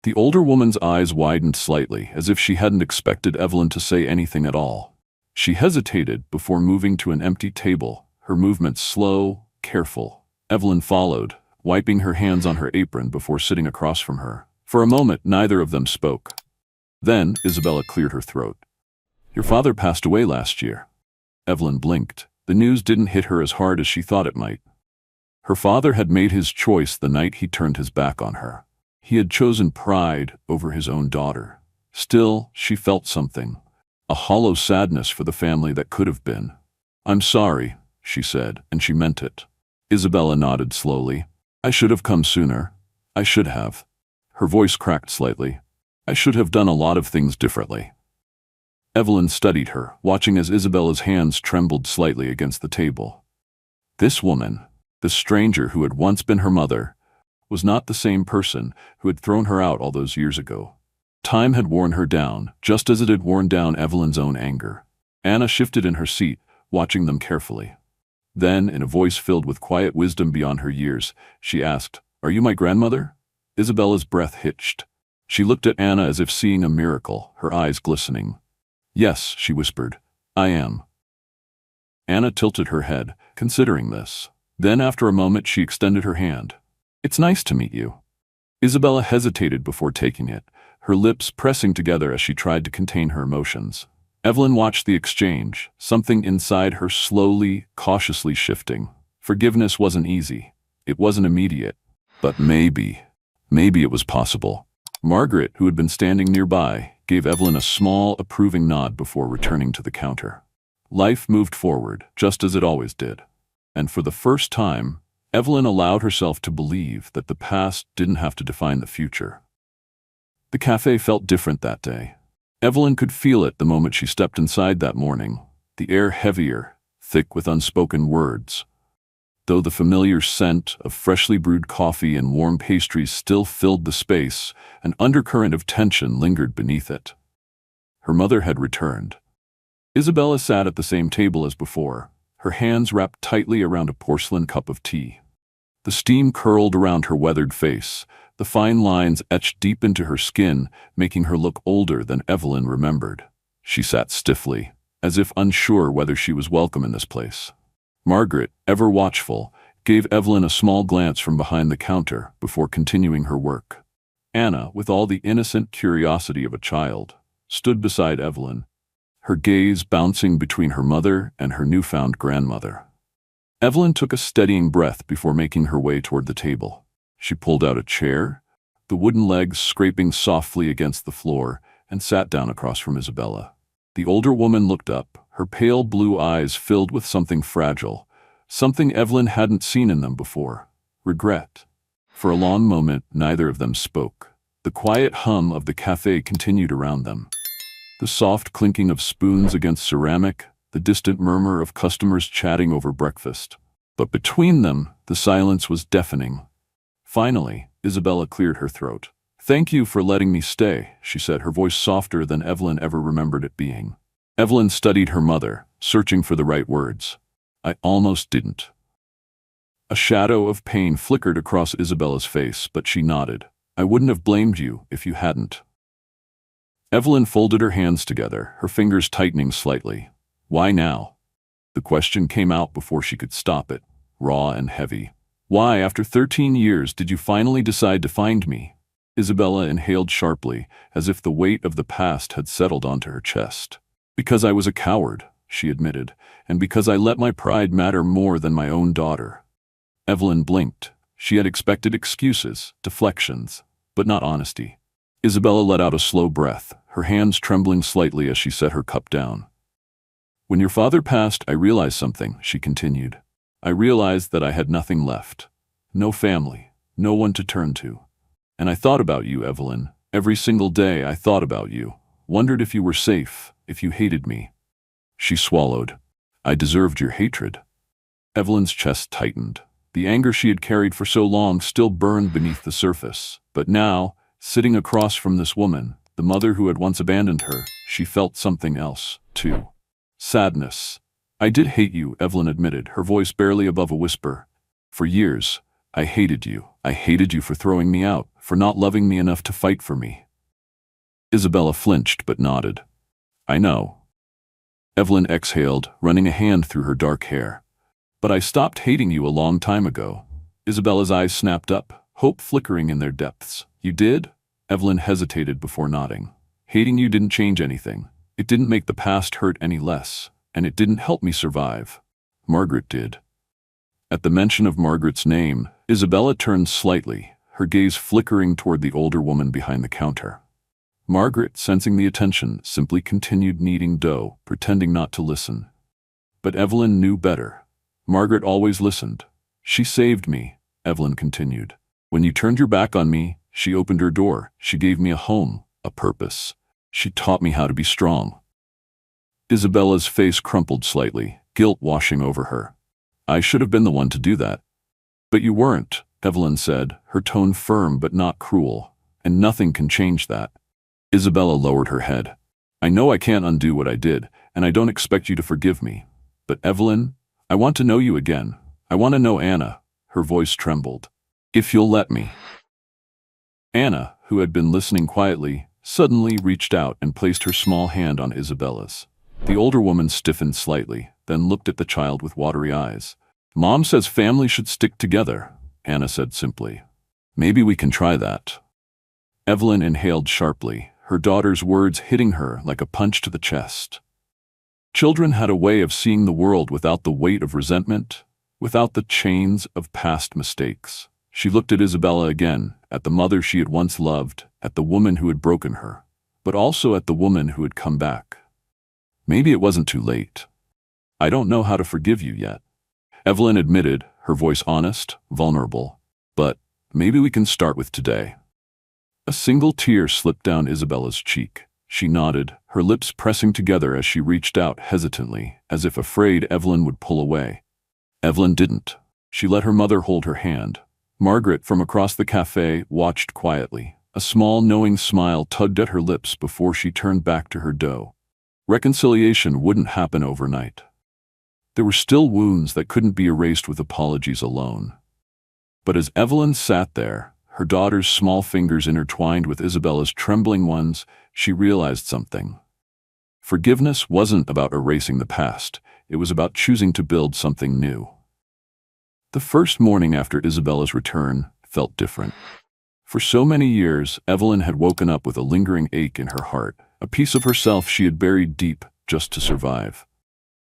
The older woman's eyes widened slightly, as if she hadn't expected Evelyn to say anything at all. She hesitated before moving to an empty table, her movements slow, careful. Evelyn followed, wiping her hands on her apron before sitting across from her. For a moment, neither of them spoke. Then, Isabella cleared her throat. Your father passed away last year. Evelyn blinked. The news didn't hit her as hard as she thought it might. Her father had made his choice the night he turned his back on her. He had chosen pride over his own daughter. Still, she felt something. A hollow sadness for the family that could have been. I'm sorry, she said, and she meant it. Isabella nodded slowly. I should have come sooner. I should have. Her voice cracked slightly. I should have done a lot of things differently. Evelyn studied her, watching as Isabella's hands trembled slightly against the table. This woman, the stranger who had once been her mother, was not the same person who had thrown her out all those years ago. Time had worn her down, just as it had worn down Evelyn's own anger. Anna shifted in her seat, watching them carefully. Then, in a voice filled with quiet wisdom beyond her years, she asked, Are you my grandmother? Isabella's breath hitched. She looked at Anna as if seeing a miracle, her eyes glistening. Yes, she whispered, I am. Anna tilted her head, considering this. Then, after a moment, she extended her hand. It's nice to meet you. Isabella hesitated before taking it, her lips pressing together as she tried to contain her emotions. Evelyn watched the exchange, something inside her slowly, cautiously shifting. Forgiveness wasn't easy. It wasn't immediate. But maybe it was possible. Margaret, who had been standing nearby, gave Evelyn a small, approving nod before returning to the counter. Life moved forward, just as it always did. And for the first time, Evelyn allowed herself to believe that the past didn't have to define the future. The cafe felt different that day. Evelyn could feel it the moment she stepped inside that morning, the air heavier, thick with unspoken words. Though the familiar scent of freshly brewed coffee and warm pastries still filled the space, an undercurrent of tension lingered beneath it. Her mother had returned. Isabella sat at the same table as before, her hands wrapped tightly around a porcelain cup of tea. The steam curled around her weathered face, the fine lines etched deep into her skin, making her look older than Evelyn remembered. She sat stiffly, as if unsure whether she was welcome in this place. Margaret, ever watchful, gave Evelyn a small glance from behind the counter before continuing her work. Anna, with all the innocent curiosity of a child, stood beside Evelyn, her gaze bouncing between her mother and her newfound grandmother. Evelyn took a steadying breath before making her way toward the table. She pulled out a chair, the wooden legs scraping softly against the floor, and sat down across from Isabella. The older woman looked up, her pale blue eyes filled with something fragile, something Evelyn hadn't seen in them before: regret. For a long moment, neither of them spoke. The quiet hum of the cafe continued around them. The soft clinking of spoons against ceramic, the distant murmur of customers chatting over breakfast. But between them, the silence was deafening. Finally, Isabella cleared her throat. "Thank you for letting me stay," she said, her voice softer than Evelyn ever remembered it being. Evelyn studied her mother, searching for the right words. "I almost didn't." A shadow of pain flickered across Isabella's face, but she nodded. "I wouldn't have blamed you if you hadn't." Evelyn folded her hands together, her fingers tightening slightly. "Why now?" The question came out before she could stop it, raw and heavy. "Why, after 13 years, did you finally decide to find me?" Isabella inhaled sharply, as if the weight of the past had settled onto her chest. "Because I was a coward," she admitted, "and because I let my pride matter more than my own daughter." Evelyn blinked. She had expected excuses, deflections, but not honesty. Isabella let out a slow breath, her hands trembling slightly as she set her cup down. "When your father passed, I realized something," she continued. "I realized that I had nothing left. No family, no one to turn to. And I thought about you, Evelyn. Every single day I thought about you. Wondered if you were safe, if you hated me." She swallowed. "I deserved your hatred." Evelyn's chest tightened. The anger she had carried for so long still burned beneath the surface. But now, sitting across from this woman, the mother who had once abandoned her, she felt something else, too. Sadness. "I did hate you," Evelyn admitted, her voice barely above a whisper. "For years, I hated you. I hated you for throwing me out, for not loving me enough to fight for me." Isabella flinched but nodded. "I know." Evelyn exhaled, running a hand through her dark hair. "But I stopped hating you a long time ago." Isabella's eyes snapped up, hope flickering in their depths. "You did?" Evelyn hesitated before nodding. "Hating you didn't change anything. It didn't make the past hurt any less, and it didn't help me survive. Margaret did." At the mention of Margaret's name, Isabella turned slightly, her gaze flickering toward the older woman behind the counter. Margaret, sensing the attention, simply continued kneading dough, pretending not to listen. But Evelyn knew better. Margaret always listened. "She saved me," Evelyn continued. "When you turned your back on me, she opened her door. She gave me a home, a purpose. She taught me how to be strong." Isabella's face crumpled slightly, guilt washing over her. "I should have been the one to do that." "But you weren't," Evelyn said, her tone firm but not cruel. "And nothing can change that." Isabella lowered her head. "I know I can't undo what I did, and I don't expect you to forgive me. But Evelyn, I want to know you again. I want to know Anna." Her voice trembled. "If you'll let me." Anna, who had been listening quietly, suddenly reached out and placed her small hand on Isabella's. The older woman stiffened slightly, then looked at the child with watery eyes. "Mom says family should stick together," Anna said simply. "Maybe we can try that." Evelyn inhaled sharply, her daughter's words hitting her like a punch to the chest. Children had a way of seeing the world without the weight of resentment, without the chains of past mistakes. She looked at Isabella again, at the mother she had once loved, at the woman who had broken her, but also at the woman who had come back. "Maybe it wasn't too late. I don't know how to forgive you yet," Evelyn admitted, her voice honest, vulnerable. "But maybe we can start with today." A single tear slipped down Isabella's cheek. She nodded, her lips pressing together as she reached out hesitantly, as if afraid Evelyn would pull away. Evelyn didn't. She let her mother hold her hand. Margaret, from across the cafe, watched quietly. A small, knowing smile tugged at her lips before she turned back to her dough. Reconciliation wouldn't happen overnight. There were still wounds that couldn't be erased with apologies alone. But as Evelyn sat there, her daughter's small fingers intertwined with Isabella's trembling ones, she realized something. Forgiveness wasn't about erasing the past, it was about choosing to build something new. The first morning after Isabella's return felt different. For so many years, Evelyn had woken up with a lingering ache in her heart, a piece of herself she had buried deep just to survive.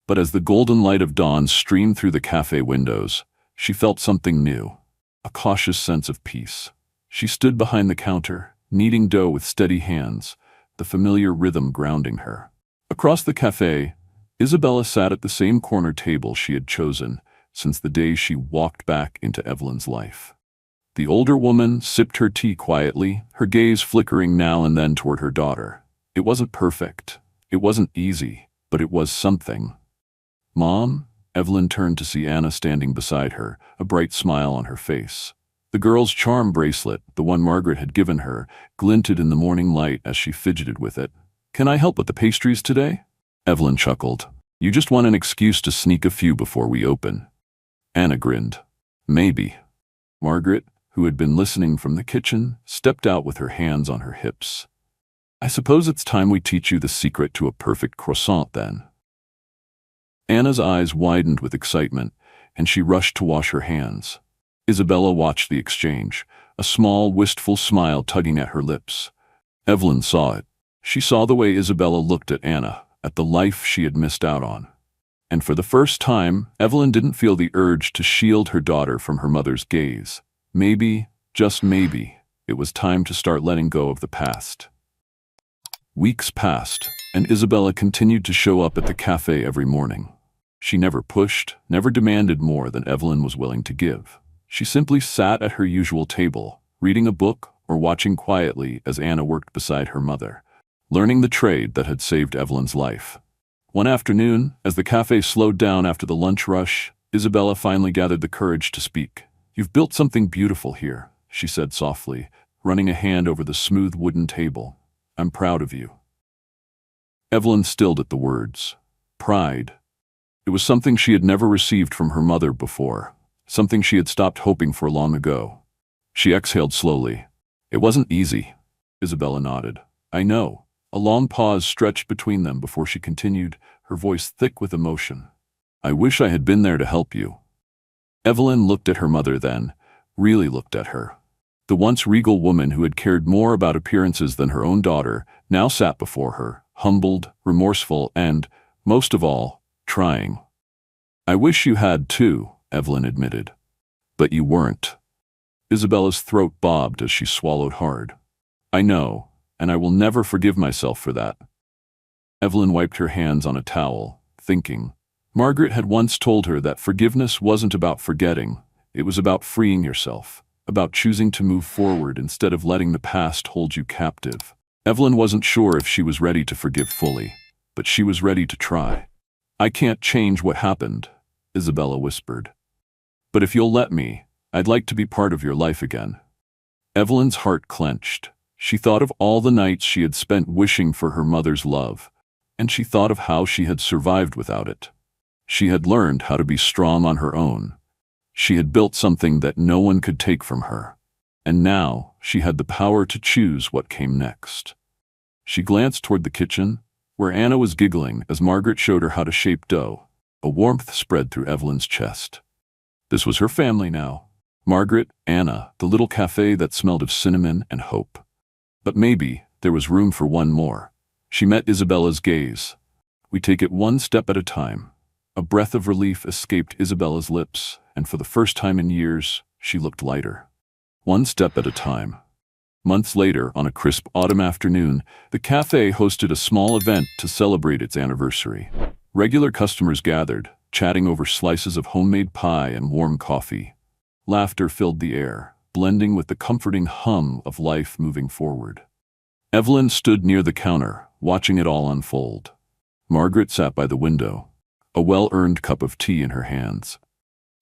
But as the golden light of dawn streamed through the cafe windows, she felt something new, a cautious sense of peace. She stood behind the counter, kneading dough with steady hands, the familiar rhythm grounding her. Across the cafe, Isabella sat at the same corner table she had chosen since the day she walked back into Evelyn's life. The older woman sipped her tea quietly, her gaze flickering now and then toward her daughter. It wasn't perfect, it wasn't easy, but it was something. "Mom?" Evelyn turned to see Anna standing beside her, a bright smile on her face. The girl's charm bracelet, the one Margaret had given her, glinted in the morning light as she fidgeted with it. "Can I help with the pastries today?" Evelyn chuckled. "You just want an excuse to sneak a few before we open." Anna grinned. "Maybe." Margaret, who had been listening from the kitchen, stepped out with her hands on her hips. "I suppose it's time we teach you the secret to a perfect croissant then." Anna's eyes widened with excitement, and she rushed to wash her hands. Isabella watched the exchange, a small, wistful smile tugging at her lips. Evelyn saw it. She saw the way Isabella looked at Anna, at the life she had missed out on. And for the first time, Evelyn didn't feel the urge to shield her daughter from her mother's gaze. Maybe, just maybe, it was time to start letting go of the past. Weeks passed, and Isabella continued to show up at the cafe every morning. She never pushed, never demanded more than Evelyn was willing to give. She simply sat at her usual table, reading a book or watching quietly as Anna worked beside her mother, learning the trade that had saved Evelyn's life. One afternoon, as the cafe slowed down after the lunch rush, Isabella finally gathered the courage to speak. "You've built something beautiful here," she said softly, running a hand over the smooth wooden table. "I'm proud of you." Evelyn stilled at the words. Pride. It was something she had never received from her mother before, something she had stopped hoping for long ago. She exhaled slowly. "It wasn't easy." Isabella nodded. "I know." A long pause stretched between them before she continued, her voice thick with emotion. "I wish I had been there to help you." Evelyn looked at her mother then, really looked at her. The once regal woman who had cared more about appearances than her own daughter now sat before her, humbled, remorseful, and, most of all, trying. "I wish you had too," Evelyn admitted. "But you weren't." Isabella's throat bobbed as she swallowed hard. "I know, and I will never forgive myself for that." Evelyn wiped her hands on a towel, thinking. Margaret had once told her that forgiveness wasn't about forgetting, it was about freeing yourself, about choosing to move forward instead of letting the past hold you captive. Evelyn wasn't sure if she was ready to forgive fully, but she was ready to try. "I can't change what happened," Isabella whispered. "But if you'll let me, I'd like to be part of your life again." Evelyn's heart clenched. She thought of all the nights she had spent wishing for her mother's love, and she thought of how she had survived without it. She had learned how to be strong on her own. She had built something that no one could take from her, and now she had the power to choose what came next. She glanced toward the kitchen, where Anna was giggling as Margaret showed her how to shape dough. A warmth spread through Evelyn's chest. This was her family now. Margaret, Anna, the little cafe that smelled of cinnamon and hope. But maybe there was room for one more. She met Isabella's gaze. "We take it one step at a time." A breath of relief escaped Isabella's lips, and for the first time in years, she looked lighter. One step at a time. Months later, on a crisp autumn afternoon, the cafe hosted a small event to celebrate its anniversary. Regular customers gathered, chatting over slices of homemade pie and warm coffee. Laughter filled the air, blending with the comforting hum of life moving forward. Evelyn stood near the counter, watching it all unfold. Margaret sat by the window, a well-earned cup of tea in her hands.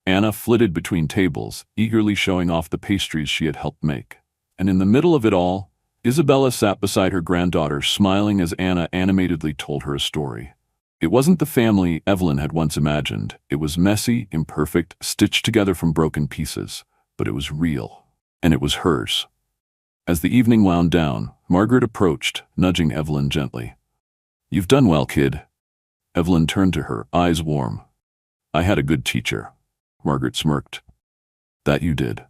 Anna flitted between tables, eagerly showing off the pastries she had helped make. And in the middle of it all, Isabella sat beside her granddaughter, smiling as Anna animatedly told her a story. It wasn't the family Evelyn had once imagined. It was messy, imperfect, stitched together from broken pieces. But it was real, and it was hers. As the evening wound down, Margaret approached, nudging Evelyn gently. "You've done well, kid." Evelyn turned to her, eyes warm. "I had a good teacher." Margaret smirked. "That you did."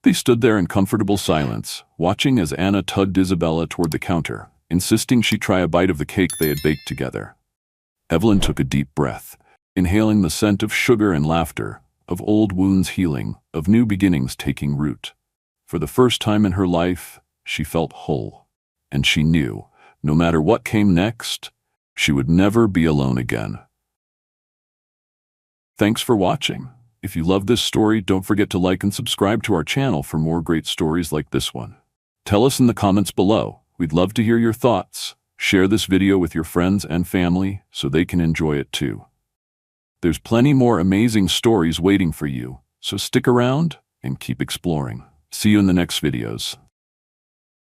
They stood there in comfortable silence, watching as Anna tugged Isabella toward the counter, insisting she try a bite of the cake they had baked together. Evelyn took a deep breath, inhaling the scent of sugar and laughter, of old wounds healing, of new beginnings taking root. For the first time in her life, she felt whole, and she knew, no matter what came next, she would never be alone again. Thanks for watching. If you love this story, don't forget to like and subscribe to our channel for more great stories like this one. Tell us in the comments below. We'd love to hear your thoughts. Share this video with your friends and family so they can enjoy it too. There's plenty more amazing stories waiting for you, so stick around and keep exploring. See you in the next videos.